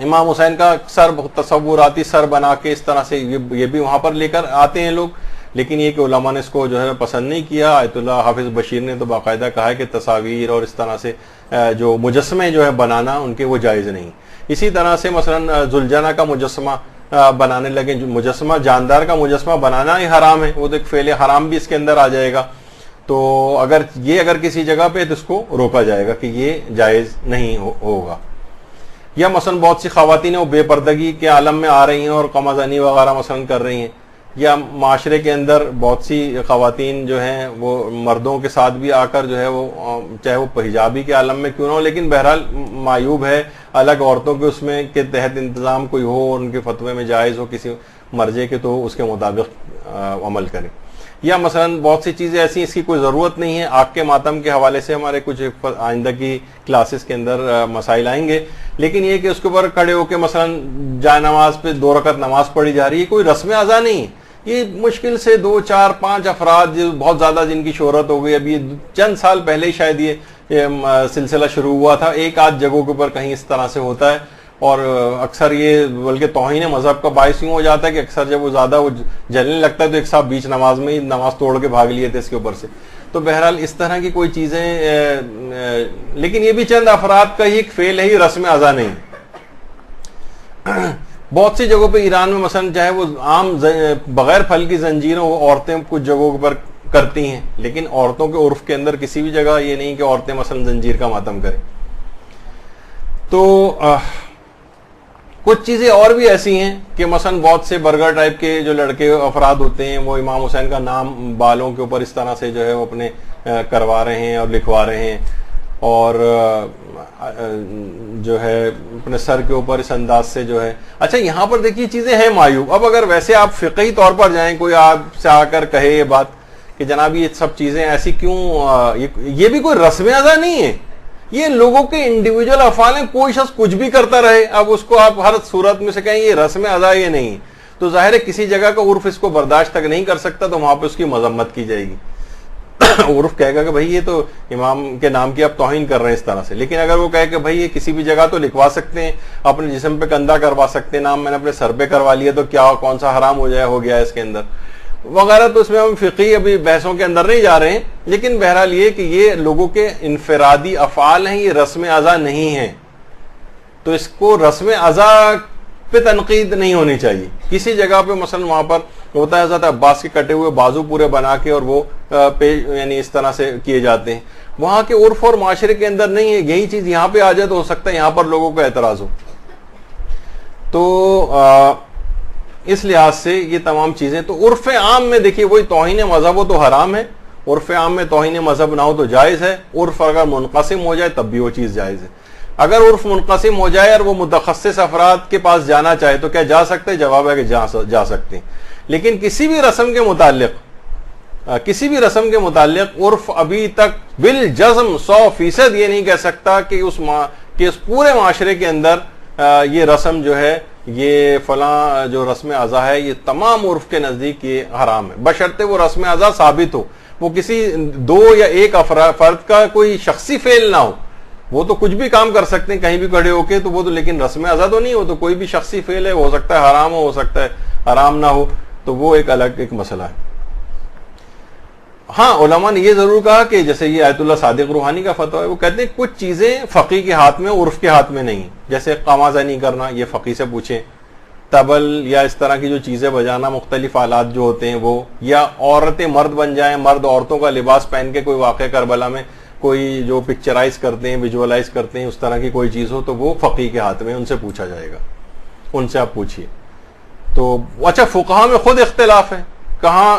امام حسین کا سر تصوراتی سر بنا کے اس طرح سے یہ بھی وہاں پر لے کر آتے ہیں لوگ, لیکن یہ کہ علماء نے اس کو جو ہے پسند نہیں کیا. آیت اللہ حافظ بشیر نے تو باقاعدہ کہا ہے کہ تصاویر اور اس طرح سے جو مجسمے جو ہے بنانا ان کے وہ جائز نہیں. اسی طرح سے مثلا ذوالجناح کا مجسمہ بنانے لگے, مجسمہ جاندار کا مجسمہ بنانا ہی حرام ہے, وہ تو ایک فعل حرام بھی اس کے اندر آ جائے گا. تو اگر کسی جگہ پہ تو اس کو روکا جائے گا کہ یہ جائز نہیں ہوگا. یا مثلا بہت سی خواتین وہ بے پردگی کے عالم میں آ رہی ہیں اور قمازانی وغیرہ مثلا کر رہی ہیں, یا معاشرے کے اندر بہت سی خواتین جو ہیں وہ مردوں کے ساتھ بھی آ کر جو ہے وہ چاہے وہ حجابی کے عالم میں کیوں نہ ہو, لیکن بہرحال معیوب ہے, الگ عورتوں کے اس میں کے تحت انتظام کوئی ہو, ان کے فتوے میں جائز ہو کسی مرجے کے, تو اس کے مطابق عمل کریں. یا مثلا بہت سی چیزیں ایسی اس کی کوئی ضرورت نہیں ہے. آگ کے ماتم کے حوالے سے ہمارے کچھ آئندہ کی کلاسز کے اندر مسائل آئیں گے, لیکن یہ کہ اس کے اوپر کھڑے ہو کے مثلا جائے نماز پہ 2 رکعت نماز پڑھی جا رہی ہے, کوئی رسم اعضاء نہیں ہے. یہ مشکل سے 2 4 5 افراد جو بہت زیادہ جن کی شہرت ہو گئی, ابھی چند سال پہلے ہی شاید یہ سلسلہ شروع ہوا تھا, ایک آدھ جگہوں کے اوپر کہیں اس طرح سے ہوتا ہے. اور اکثر یہ بلکہ توہین مذہب کا باعث یوں ہو جاتا ہے کہ اکثر جب وہ زیادہ وہ جلنے لگتا ہے تو ایک صاحب بیچ نماز میں ہی نماز توڑ کے بھاگ لیے تھے اس کے اوپر سے. تو بہرحال اس طرح کی کوئی چیزیں, لیکن یہ بھی چند افراد کا ہی ایک فعل ہے, رسم اعضاء نہیں. بہت سی جگہوں پہ ایران میں مثلا چاہے وہ عام بغیر پھل کی زنجیروں وہ عورتیں کچھ جگہوں پر کرتی ہیں, لیکن عورتوں کے عرف کے اندر کسی بھی جگہ یہ نہیں کہ عورتیں مثلا زنجیر کا ماتم کریں. تو کچھ چیزیں اور بھی ایسی ہیں کہ مثلا بہت سے برگر ٹائپ کے جو لڑکے افراد ہوتے ہیں وہ امام حسین کا نام بالوں کے اوپر اس طرح سے جو ہے وہ اپنے کروا رہے ہیں اور لکھوا رہے ہیں، اور جو ہے اپنے سر کے اوپر اس انداز سے جو ہے. اچھا یہاں پر دیکھیے چیزیں ہیں معیوب. اب اگر ویسے آپ فقہی طور پر جائیں، کوئی آپ سے آ کر کہے یہ بات کہ جناب یہ سب چیزیں ایسی کیوں، یہ بھی کوئی رسم ادا نہیں ہے، یہ لوگوں کے انڈیویجول افعال ہیں، کوئی شخص کچھ بھی کرتا رہے، اب اس کو آپ ہر صورت میں سے کہیں یہ رسم ادا یہ نہیں، تو ظاہر ہے کسی جگہ کا عرف اس کو برداشت تک نہیں کر سکتا، تو وہاں پہ اس کی مذمت کی جائے گی. عرف کہے گا کہ بھائی یہ تو امام کے نام کی آپ توہین کر رہے ہیں اس طرح سے. لیکن اگر وہ کہے کہ بھائی یہ کسی بھی جگہ تو لکھوا سکتے ہیں، اپنے جسم پہ کندھا کروا سکتے ہیں، نام میں نے اپنے سر پہ کروا لیا تو کیا کون سا حرام ہو گیا اس کے اندر وغیرہ، تو اس میں ہم فقہی ابھی بحثوں کے اندر نہیں جا رہے ہیں. لیکن بہرحال یہ کہ یہ لوگوں کے انفرادی افعال ہیں، یہ رسم ازا نہیں ہیں، تو اس کو رسم ازا پہ تنقید نہیں ہونی چاہیے. کسی جگہ پہ مثلا وہاں پر ہوتا ہے حضرت عباس کے کٹے ہوئے بازو پورے بنا کے اور وہ یعنی اس طرح سے کیے جاتے ہیں، وہاں کے عرف اور معاشرے کے اندر نہیں ہے. یہی چیز یہاں پہ آ جائے تو ہو سکتا ہے یہاں پر لوگوں کو اعتراض ہو. تو اس لحاظ سے یہ تمام چیزیں تو عرف عام میں دیکھیے وہی توہین مذہب ہو تو حرام ہے، عرف عام میں توہین مذہب نہ ہو تو جائز ہے. عرف اگر منقسم ہو جائے تب بھی وہ چیز جائز ہے. اگر عرف منقسم ہو جائے اور وہ متخصص افراد کے پاس جانا چاہے تو کیا جا سکتے ہیں؟ جواب ہے کہ جا سکتے ہیں. لیکن کسی بھی رسم کے متعلق عرف ابھی تک بالجزم 100% یہ نہیں کہہ سکتا کہ اس پورے معاشرے کے اندر یہ رسم جو ہے یہ فلاں جو رسم ازا ہے یہ تمام عرف کے نزدیک یہ حرام ہے، بشرطے وہ رسم ازا ثابت ہو، وہ کسی دو یا ایک فرد کا کوئی شخصی فعل نہ ہو. وہ تو کچھ بھی کام کر سکتے ہیں کہیں بھی کھڑے ہو کے، تو وہ تو لیکن رسم ازا تو نہیں ہو، تو کوئی بھی شخصی فعل ہے، ہو سکتا ہے حرام ہو سکتا ہے حرام نہ ہو، تو وہ ایک الگ ایک مسئلہ ہے. ہاں علماء نے یہ ضرور کہا کہ جیسے یہ آیت اللہ صادق روحانی کا فتویٰ ہے، وہ کہتے ہیں کچھ چیزیں فقی کے ہاتھ میں عرف کے ہاتھ میں نہیں، جیسے قما زنی کرنا یہ فقی سے پوچھیں، طبل یا اس طرح کی جو چیزیں بجانا، مختلف آلات جو ہوتے ہیں وہ، یا عورتیں مرد بن جائیں، مرد عورتوں کا لباس پہن کے کوئی واقعہ کربلا میں کوئی جو پکچرائز کرتے ہیں ویژولائز کرتے ہیں اس طرح کی کوئی چیز ہو تو وہ فقی کے ہاتھ میں، ان سے پوچھا جائے گا، ان سے آپ پوچھیے. تو اچھا فقہا میں خود اختلاف ہے، کہاں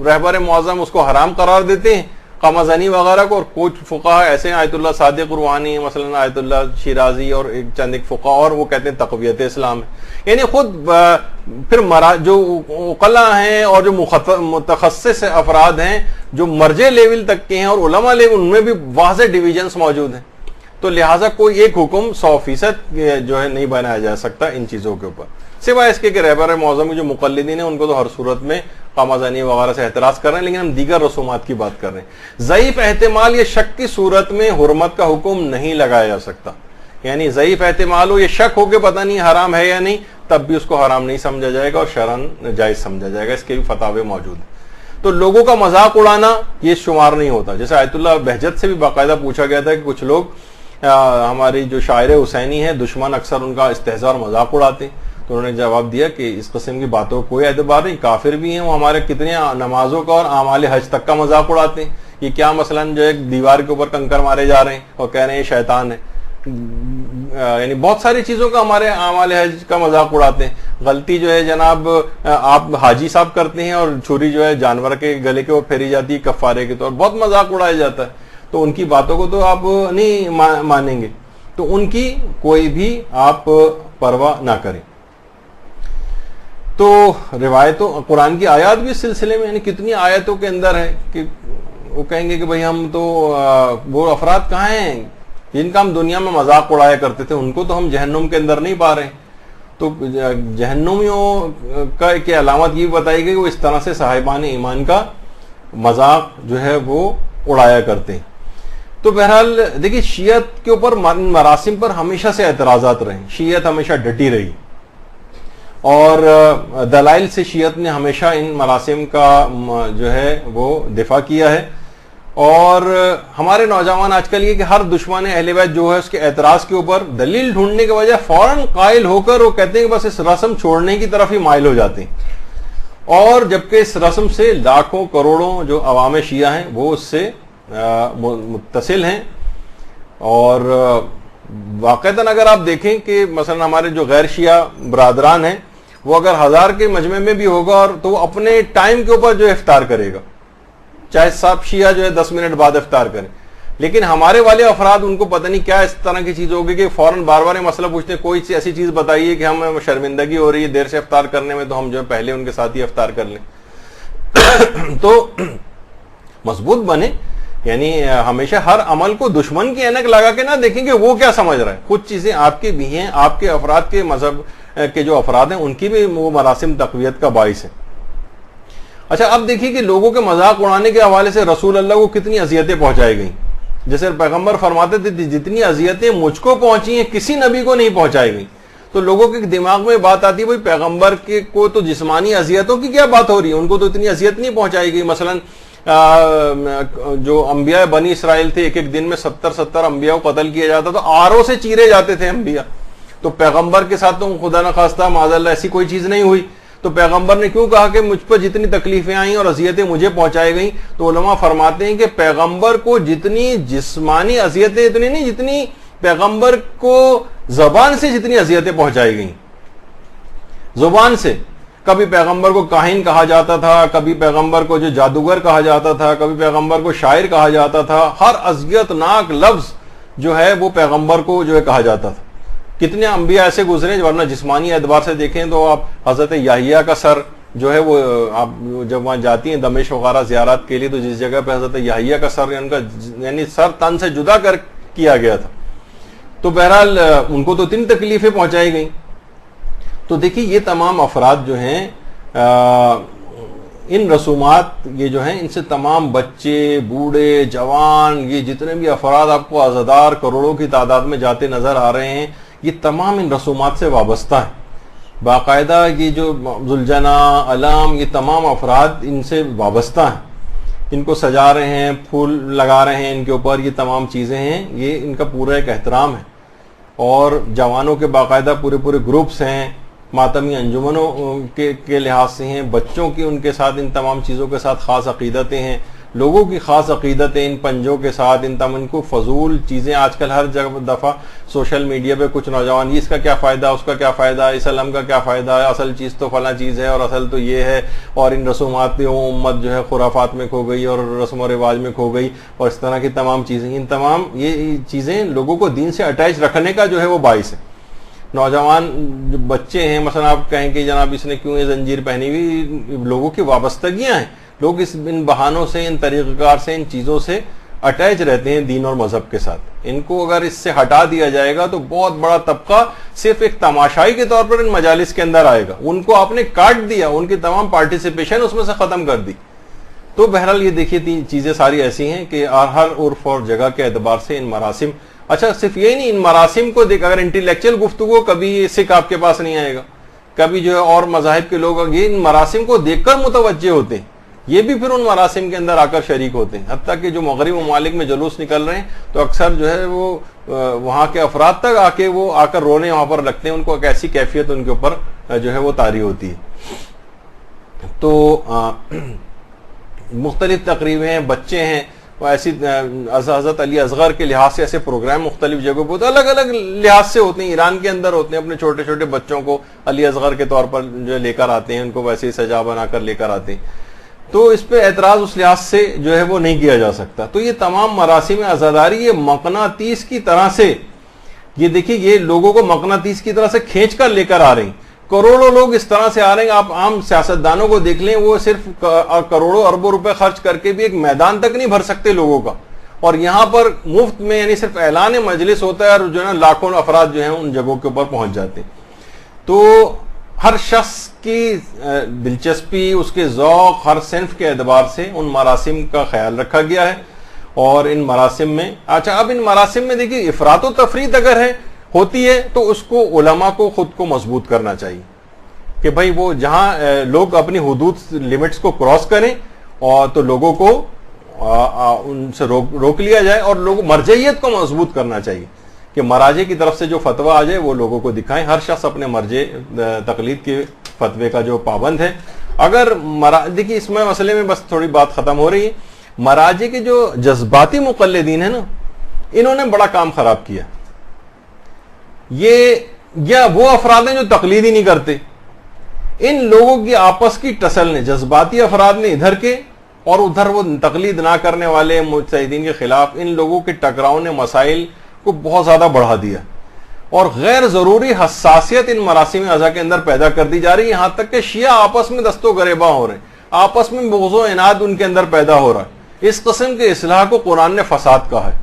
رہبر معظم اس کو حرام قرار دیتے ہیں قما زنی وغیرہ کو، اور کچھ فقہا ایسے ہیں آیت اللہ صادق روحانی مثلا آیت اللہ شیرازی اور چند ایک فقہا اور وہ کہتے ہیں تقویت اسلام ہے. یعنی خود پھر جو عقلاء ہیں اور جو متخصص افراد ہیں جو مرجع لیول تک کے ہیں اور علماء لیول، ان میں بھی واضح ڈویژنز موجود ہیں. تو لہٰذا کوئی ایک حکم 100% جو ہے نہیں بنایا جا سکتا ان چیزوں کے اوپر، سوائے اس کے کہ رہبر معظم جو مقلدین ہیں ان کو تو ہر صورت میں قما زنی وغیرہ سے اعتراض کر رہے ہیں، لیکن ہم دیگر رسومات کی بات کر رہے ہیں. ضعیف احتمال یہ شک کی صورت میں حرمت کا حکم نہیں لگایا جا سکتا، یعنی ضعیف احتمال ہو، یہ شک ہو کہ پتہ نہیں حرام ہے یا نہیں، تب بھی اس کو حرام نہیں سمجھا جائے گا اور شرعاً جائز سمجھا جائے گا. اس کے بھی فتاوے موجود ہیں. تو لوگوں کا مذاق اڑانا یہ شمار نہیں ہوتا. جیسے آیت اللہ بہجت سے بھی باقاعدہ پوچھا گیا تھا کہ کچھ لوگ ہماری جو شاعر حسینی ہیں دشمن اکثر ان کا استہزاء اور مذاق اڑاتے ہیں، تو انہوں نے جواب دیا کہ اس قسم کی باتوں کو کوئی اعتبار نہیں، کافر بھی ہیں وہ ہمارے کتنے نمازوں کا اور اعمال حج تک کا مذاق اڑاتے ہیں. یہ کیا مثلا جو ایک دیوار کے اوپر کنکر مارے جا رہے ہیں اور کہہ رہے ہیں یہ شیطان ہے، یعنی بہت ساری چیزوں کا ہمارے اعمال حج کا مذاق اڑاتے ہیں. غلطی جو ہے جناب آپ حاجی صاحب کرتے ہیں اور چھری جو ہے جانور کے گلے کے اوپر پھیری جاتی ہے کفارے کے طور، بہت مذاق اڑایا جاتا ہے. تو ان کی باتوں کو تو آپ نہیں مانیں گے، تو ان کی کوئی بھی آپ پرواہ نہ کریں. تو روایتوں قرآن کی آیات بھی اس سلسلے میں، یعنی کتنی آیتوں کے اندر ہے کہ وہ کہیں گے کہ بھئی ہم تو وہ افراد کہاں ہیں جن کا ہم دنیا میں مذاق اڑایا کرتے تھے، ان کو تو ہم جہنم کے اندر نہیں پا رہے. تو جہنمیوں کا ایک علامت یہ بتائی گئی کہ وہ اس طرح سے صاحبان ایمان کا مذاق جو ہے وہ اڑایا کرتے ہیں. تو بہرحال دیکھیے شیعت کے اوپر مراسم پر ہمیشہ سے اعتراضات رہے، شیعت ہمیشہ ڈٹی رہی اور دلائل سے شیعت نے ہمیشہ ان مراسم کا جو ہے وہ دفاع کیا ہے. اور ہمارے نوجوان آج کل یہ کہ ہر دشمن اہل بیت جو ہے اس کے اعتراض کے اوپر دلیل ڈھونڈنے کے بجائے فوراً قائل ہو کر وہ کہتے ہیں کہ بس اس رسم چھوڑنے کی طرف ہی مائل ہو جاتے ہیں، اور جبکہ اس رسم سے لاکھوں کروڑوں جو عوام شیعہ ہیں وہ اس سے متصل ہیں اور واقعتاً اگر آپ دیکھیں کہ مثلا ہمارے جو غیر شیعہ برادران ہیں وہ اگر 1000 کے مجمع میں بھی ہوگا اور تو وہ اپنے ٹائم کے اوپر جو افطار کرے گا، چاہے سب شیعہ جو ہے 10 منٹ بعد افطار کریں. لیکن ہمارے والے افراد ان کو پتہ نہیں کیا اس طرح کی چیز ہوگی کہ فوراً بار بار مسئلہ پوچھتے ہیں، کوئی ایسی چیز بتائیے کہ ہمیں شرمندگی ہو رہی ہے دیر سے افطار کرنے میں، تو ہم جو ہے پہلے ان کے ساتھ ہی افطار کر لیں. تو مضبوط بنے، یعنی ہمیشہ ہر عمل کو دشمن کی اینک لگا کے نہ دیکھیں کہ وہ کیا سمجھ رہا ہے. کچھ چیزیں آپ کی بھی ہیں، آپ کے افراد کے مذہب کے جو افراد ہیں ان کی بھی وہ مراسم تقویت کا باعث ہے. اچھا اب دیکھیے کہ لوگوں کے مذاق اڑانے کے حوالے سے رسول اللہ کو کتنی اذیتیں پہنچائی گئیں. جیسے پیغمبر فرماتے تھے جتنی اذیتیں مجھ کو پہنچی ہیں کسی نبی کو نہیں پہنچائی گئی. تو لوگوں کے دماغ میں بات آتی ہے بھائی پیغمبر کے کو تو جسمانی اذیتوں کی کیا بات ہو رہی ہے، ان کو تو اتنی اذیت نہیں پہنچائی گئی. مثلا جو انبیاء بنی اسرائیل تھے ایک دن میں 70 انبیاء کو قتل کیا جاتا تو آروں سے چیرے جاتے تھے انبیاء. تو پیغمبر کے ساتھ تو خدا نخواستہ معاذ اللہ ایسی کوئی چیز نہیں ہوئی. تو پیغمبر نے کیوں کہا کہ مجھ پر جتنی تکلیفیں آئیں اور اذیتیں مجھے پہنچائی گئیں؟ تو علماء فرماتے ہیں کہ پیغمبر کو جتنی جسمانی اذیتیں اتنی نہیں جتنی پیغمبر کو زبان سے جتنی اذیتیں پہنچائی گئیں. زبان سے کبھی پیغمبر کو کاہن کہا جاتا تھا، کبھی پیغمبر کو جو جادوگر کہا جاتا تھا، کبھی پیغمبر کو شاعر کہا جاتا تھا. ہر اذیت ناک لفظ جو ہے وہ پیغمبر کو جو ہے کہا جاتا تھا. کتنے انبیاء ایسے گزرے، ورنہ جسمانی اعتبار سے دیکھیں تو آپ حضرت یحییٰ کا سر جو ہے وہ آپ جب وہاں جاتی ہیں دمشق وغیرہ زیارات کے لیے تو جس جگہ پہ حضرت یحییٰ کا سر ان کا یعنی سر تن سے جدا کر کیا گیا تھا. تو بہرحال ان کو تو اتنی تکلیفیں پہنچائی گئیں. تو دیکھیے یہ تمام افراد جو ہیں ان رسومات یہ جو ہیں ان سے تمام بچے بوڑھے جوان یہ جتنے بھی افراد آپ کو عزادار کروڑوں کی تعداد میں جاتے نظر آ رہے ہیں یہ تمام ان رسومات سے وابستہ ہیں. باقاعدہ یہ جو ذوالجناح علام یہ تمام افراد ان سے وابستہ ہیں. ان کو سجا رہے ہیں، پھول لگا رہے ہیں ان کے اوپر، یہ تمام چیزیں ہیں، یہ ان کا پورا ایک احترام ہے. اور جوانوں کے باقاعدہ پورے گروپس ہیں، ماتمی انجمنوں کے لحاظ سے ہیں، بچوں کی ان کے ساتھ ان تمام چیزوں کے ساتھ خاص عقیدتیں ہیں، لوگوں کی خاص عقیدتیں ان پنجوں کے ساتھ ان کو فضول چیزیں آج کل ہر دفعہ سوشل میڈیا پہ کچھ نوجوان اس کا کیا فائدہ، اس کا کیا فائدہ، اس علم کا کیا فائدہ ہے، اصل چیز تو فلاں چیز ہے اور اصل تو یہ ہے، اور ان رسومات امت جو ہے خرافات میں کھو گئی اور رسم و رواج میں کھو گئی اور اس طرح کی تمام چیزیں. ان تمام یہ چیزیں لوگوں کو دین سے اٹیچ رکھنے کا جو ہے وہ باعث ہے. نوجوان جو بچے ہیں مثلا آپ کہیں کہ جناب اس نے کیوں یہ زنجیر پہنی ہوئی، لوگوں کی وابستگیاں ہیں. لوگ ان بہانوں سے ان طریقہ کار سے ان چیزوں سے اٹیچ رہتے ہیں دین اور مذہب کے ساتھ. ان کو اگر اس سے ہٹا دیا جائے گا تو بہت بڑا طبقہ صرف ایک تماشائی کے طور پر ان مجالس کے اندر آئے گا. ان کو آپ نے کاٹ دیا، ان کی تمام پارٹیسپیشن اس میں سے ختم کر دی. تو بہرحال یہ دیکھیے تین چیزیں ساری ایسی ہیں کہ ہر عرف اور جگہ کے اعتبار سے ان مراسم. اچھا صرف یہ نہیں، ان مراسم کو دیکھ اگر انٹلیکچوئل گفتگو کبھی سکھ آپ کے پاس نہیں آئے گا، کبھی جو ہے اور مذاہب کے لوگ یہ ان مراسم کو دیکھ کر متوجہ ہوتے ہیں، یہ بھی پھر ان مراسم کے اندر آ کر شریک ہوتے ہیں. حتیٰ کہ جو مغربی ممالک میں جلوس نکل رہے ہیں تو اکثر جو ہے وہ وہاں کے افراد تک آ کے وہ آ کر رونے وہاں پر لگتے ہیں. ان کو ایک ایسی کیفیت ان کے اوپر جو ہے وہ طاری ہوتی ہے. تو مختلف تقریبیں ہیں، بچے ہیں ایسی حضرت علی اصغر کے لحاظ سے ایسے پروگرام مختلف جگہوں پہ الگ الگ لحاظ سے ہوتے ہیں. ایران کے اندر ہوتے ہیں، اپنے چھوٹے چھوٹے بچوں کو علی اصغر کے طور پر جو لے کر آتے ہیں، ان کو ویسے ہی سجا بنا کر لے کر آتے ہیں. تو اس پہ اعتراض اس لحاظ سے جو ہے وہ نہیں کیا جا سکتا. تو یہ تمام مراسم عزاداری یہ مقناطیس کی طرح سے یہ دیکھیے یہ لوگوں کو مقناطیس کی طرح سے کھینچ کر لے کر آ رہے ہیں. کروڑوں لوگ اس طرح سے آ رہے ہیں. آپ عام سیاستدانوں کو دیکھ لیں، وہ صرف کروڑوں اربوں روپے خرچ کر کے بھی ایک میدان تک نہیں بھر سکتے لوگوں کا. اور یہاں پر مفت میں یعنی صرف اعلان مجلس ہوتا ہے اور جو ہے نا لاکھوں افراد جو ہیں ان جگہوں کے اوپر پہنچ جاتے ہیں. تو ہر شخص کی دلچسپی، اس کے ذوق، ہر صنف کے اعتبار سے ان مراسم کا خیال رکھا گیا ہے. اور ان مراسم میں اب ان مراسم میں دیکھیے افراط و تفریط اگر ہوتی ہے تو اس کو علماء کو خود کو مضبوط کرنا چاہیے کہ بھائی وہ جہاں لوگ اپنی حدود لمٹس کو کراس کریں اور تو لوگوں کو ان سے روک لیا جائے. اور لوگ مرجعیت کو مضبوط کرنا چاہیے کہ مراجع کی طرف سے جو فتویٰ آ جائے وہ لوگوں کو دکھائیں. ہر شخص اپنے مرجع تقلید کے فتوے کا جو پابند ہے. اگر دیکھیے اس میں مسئلے میں بس تھوڑی بات ختم ہو رہی ہے. مراجع کے جو جذباتی مقلدین ہیں نا، انہوں نے بڑا کام خراب کیا. یا وہ افراد ہیں جو تقلید ہی نہیں کرتے. ان لوگوں کی آپس کی ٹسل نے, جذباتی افراد نے ادھر کے اور ادھر وہ تقلید نہ کرنے والے مجتہدین کے خلاف, ان لوگوں کے ٹکراؤ نے مسائل کو بہت زیادہ بڑھا دیا اور غیر ضروری حساسیت ان مراسم اعضاء کے اندر پیدا کر دی جا رہی ہے, یہاں تک کہ شیعہ آپس میں دست و گریباں ہو رہے ہیں, آپس میں بغض و عناد ان کے اندر پیدا ہو رہا ہے. اس قسم کے اصلاح کو قرآن نے فساد کہا ہے.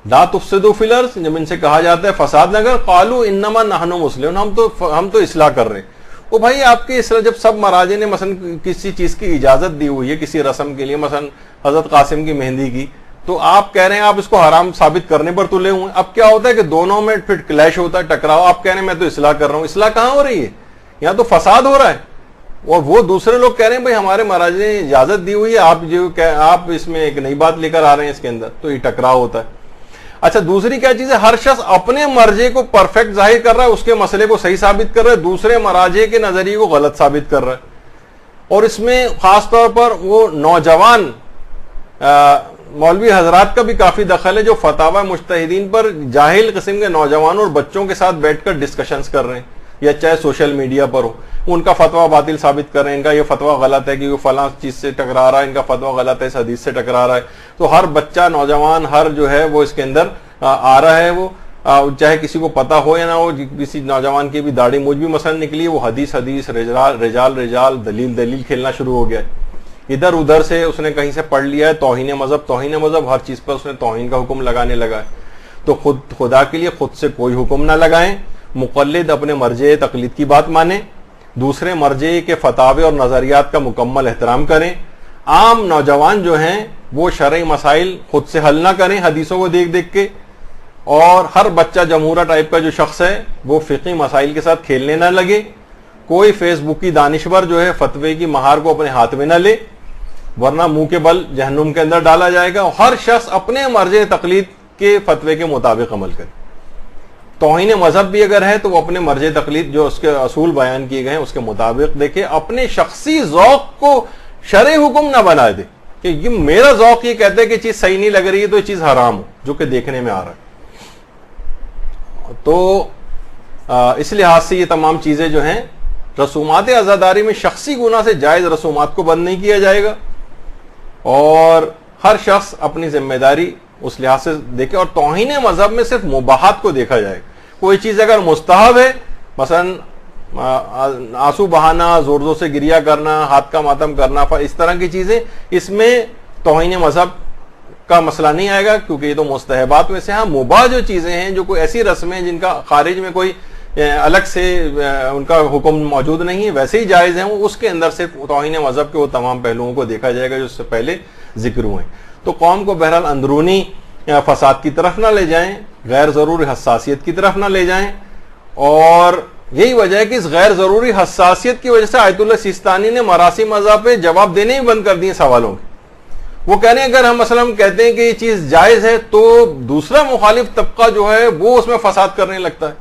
لا تفسدوا فی الارض, جب ان سے کہا جاتا ہے فساد نہ کر, قالوا انما نحن مسلمون, ہم تو اصلاح کر رہے ہیں. وہ بھائی آپ کی اصلاح, جب سب مراجع نے مثلا کسی چیز کی اجازت دی ہوئی ہے کسی رسم کے لیے, مثلا حضرت قاسم کی مہندی کی, تو آپ کہہ رہے ہیں آپ اس کو حرام ثابت کرنے پر تلے ہوئے ہیں. اب کیا ہوتا ہے کہ دونوں میں پھر کلیش ہوتا ہے, ٹکراؤ, آپ کہہ رہے ہیں میں تو اصلاح کر رہا ہوں. اصلاح کہاں ہو رہی ہے؟ یہاں تو فساد ہو رہا ہے. اور وہ دوسرے لوگ کہہ رہے ہیں بھائی ہمارے مراجع نے اجازت دی ہوئی ہے, آپ اس میں ایک نئی بات لے کر آ رہے ہیں اس کے اندر, تو یہ ٹکراؤ ہوتا ہے. اچھا دوسری کیا چیز ہے, ہر شخص اپنے مرجع کو پرفیکٹ ظاہر کر رہا ہے, اس کے مسئلے کو صحیح ثابت کر رہا ہے, دوسرے مراجع کے نظریے کو غلط ثابت کر رہا ہے. اور اس میں خاص طور پر وہ نوجوان مولوی حضرات کا بھی کافی دخل ہے, جو فتاوی مجتہدین پر جاہل قسم کے نوجوانوں اور بچوں کے ساتھ بیٹھ کر ڈسکشنز کر رہے ہیں, یا چاہے سوشل میڈیا پر ہو, ان کا فتویٰ باطل ثابت کر رہے ہیں, ان کا یہ فتویٰ غلط ہے کہ وہ فلاں چیز سے ٹکرا رہا ہے, ان کا فتویٰ غلط ہے اس حدیث سے ٹکرا رہا ہے. تو ہر بچہ نوجوان ہر جو ہے وہ اس کے اندر آ رہا ہے, وہ چاہے کسی کو پتا ہو یا نہ ہو. کسی نوجوان کی بھی داڑھی مجھ بھی مثلا نکلی ہے, وہ حدیث رجال دلیل کھیلنا شروع ہو گیا ہے. ادھر ادھر سے اس نے کہیں سے پڑھ لیا ہے توہین مذہب, ہر چیز پر اس نے توہین کا حکم لگانے لگا ہے. تو خدا کے لیے خود سے کوئی حکم نہ لگائیں, مقلد اپنے مرجع تقلید کی بات مانیں, دوسرے مرجع کے فتاوے اور نظریات کا مکمل احترام کریں. عام نوجوان جو ہیں وہ شرعی مسائل خود سے حل نہ کریں حدیثوں کو دیکھ دیکھ کے, اور ہر بچہ جمہورہ ٹائپ کا جو شخص ہے وہ فقہی مسائل کے ساتھ کھیلنے نہ لگے. کوئی فیس بک کی دانشور جو ہے فتوے کی مہار کو اپنے ہاتھ میں نہ لے, ورنہ منہ کے بل جہنم کے اندر ڈالا جائے گا. ہر شخص اپنے مرجع تقلید کے فتوے کے مطابق عمل کرے. توہین مذہب بھی اگر ہے تو وہ اپنے مرجع تقلید جو اس کے اصول بیان کیے گئے ہیں اس کے مطابق دیکھے, اپنے شخصی ذوق کو شرع حکم نہ بنا دے کہ یہ میرا ذوق یہ کہتا ہے کہ چیز صحیح نہیں لگ رہی ہے تو یہ چیز حرام ہو, جو کہ دیکھنے میں آ رہا ہے. تو اس لحاظ سے یہ تمام چیزیں جو ہیں, رسومات عزاداری میں شخصی گناہ سے جائز رسومات کو بند نہیں کیا جائے گا, اور ہر شخص اپنی ذمہ داری اس لحاظ سے دیکھے. اور توہین مذہب میں صرف مباحات کو دیکھا جائے. کوئی چیز اگر مستحب ہے, مثلا آنسو بہانا, زور زور سے گریا کرنا, ہاتھ کا ماتم کرنا, اس طرح کی چیزیں, اس میں توہین مذہب کا مسئلہ نہیں آئے گا, کیونکہ یہ تو مستحبات میں سے. ہاں مباح جو چیزیں ہیں, جو کوئی ایسی رسمیں جن کا خارج میں کوئی الگ سے ان کا حکم موجود نہیں ہے, ویسے ہی جائز ہیں, اس کے اندر سے توہین مذہب کے وہ تمام پہلوؤں کو دیکھا جائے گا جو اس سے پہلے ذکر ہوئے. تو قوم کو بہرحال اندرونی فساد کی طرف نہ لے جائیں, غیر ضروری حساسیت کی طرف نہ لے جائیں. اور یہی وجہ ہے کہ اس غیر ضروری حساسیت کی وجہ سے آیت اللہ سیستانی نے مراسم اعضاء پہ جواب دینے ہی بند کر دیے سوالوں کے. وہ کہہ رہے ہیں اگر ہم مثلا کہتے ہیں کہ یہ چیز جائز ہے تو دوسرا مخالف طبقہ جو ہے وہ اس میں فساد کرنے لگتا ہے,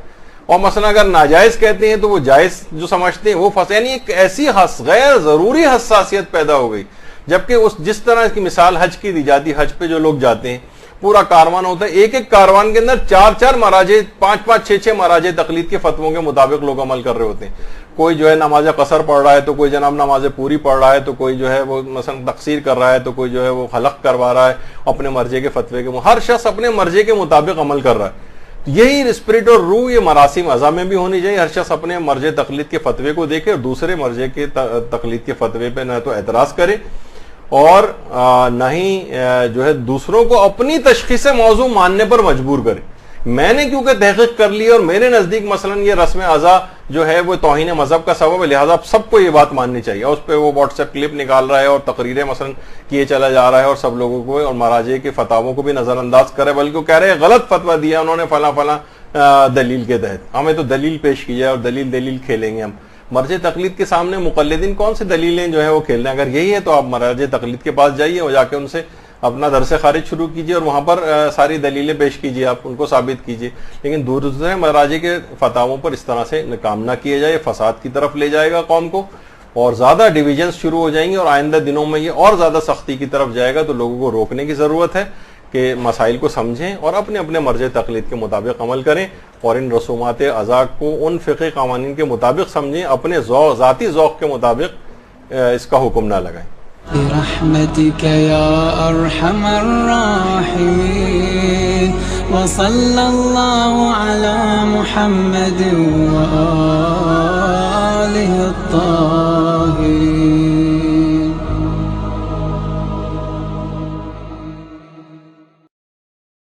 اور مثلا اگر ناجائز کہتے ہیں تو وہ جائز جو سمجھتے ہیں وہ فساد. یعنی ایک ایسی غیر ضروری حساسیت پیدا ہو گئی. جبکہ جس طرح کی مثال حج کی دی جاتی, حج پہ جو لوگ جاتے ہیں پورا کاروان ہوتا ہے, ایک ایک کاروان کے اندر 4 مراجع, 5 6 مراجع تقلید کے فتووں کے مطابق لوگ عمل کر رہے ہوتے ہیں. کوئی جو ہے نماز قصر پڑھ رہا ہے, تو کوئی جناب نماز پوری پڑھ رہا ہے, تو کوئی جو ہے وہ مثلا تقصیر کر رہا ہے, تو کوئی جو ہے وہ حلق کروا رہا ہے اپنے مرجع کے فتوے کے. ہر شخص اپنے مرجع کے مطابق عمل کر رہا ہے. یہی اسپرٹ اور روح یہ مراسم اعضاء میں بھی ہونی چاہیے. ہر شخص اپنے مرجع تقلید کے فتوے کو دیکھے اور دوسرے مرجع کے تقلید کے فتوے پہ نہ تو اعتراض کرے اور نہ ہی جو ہے دوسروں کو اپنی تشخیص موضوع ماننے پر مجبور کرے. میں نے کیونکہ تحقیق کر لی اور میرے نزدیک مثلا یہ رسم اعضاء جو ہے وہ توہین مذہب کا سبب ہے, لہٰذا سب کو یہ بات ماننی چاہیے. اور اس پہ وہ واٹس ایپ کلپ نکال رہا ہے اور تقریریں مثلا کیے چلا جا رہا ہے, اور سب لوگوں کو اور مراجع کے فتاووں کو بھی نظر انداز کرے, بلکہ وہ کہہ رہے ہیں غلط فتویٰ دیا انہوں نے فلاں دلیل کے تحت, ہمیں تو دلیل پیش کی جائے اور دلیل کھیلیں گے ہم. مرجع تقلید کے سامنے مقلدین کون سی دلیلیں جو ہے وہ کھیل رہے ہیں؟ اگر یہی ہے تو آپ مرجع تقلید کے پاس جائیے اور جا کے ان سے اپنا درس خارج شروع کیجیے اور وہاں پر ساری دلیلیں پیش کیجیے, آپ ان کو ثابت کیجیے. لیکن دوسرے مراجع کے فتاووں پر اس طرح سے کام نہ کیا جائے, فساد کی طرف لے جائے گا قوم کو, اور زیادہ ڈویژنز شروع ہو جائیں گی, اور آئندہ دنوں میں یہ اور زیادہ سختی کی طرف جائے گا. تو لوگوں کو روکنے کی ضرورت ہے کے مسائل کو سمجھیں اور اپنے اپنے مرج تقلید کے مطابق عمل کریں، اور ان رسومات اعضاء کو ان فقہی قوانین کے مطابق سمجھیں، اپنے ذاتی ذوق کے مطابق اس کا حکم نہ لگائیں۔ برحمتك يا أرحم الراحمين، وصلى الله على محمد وآله الطاهرين۔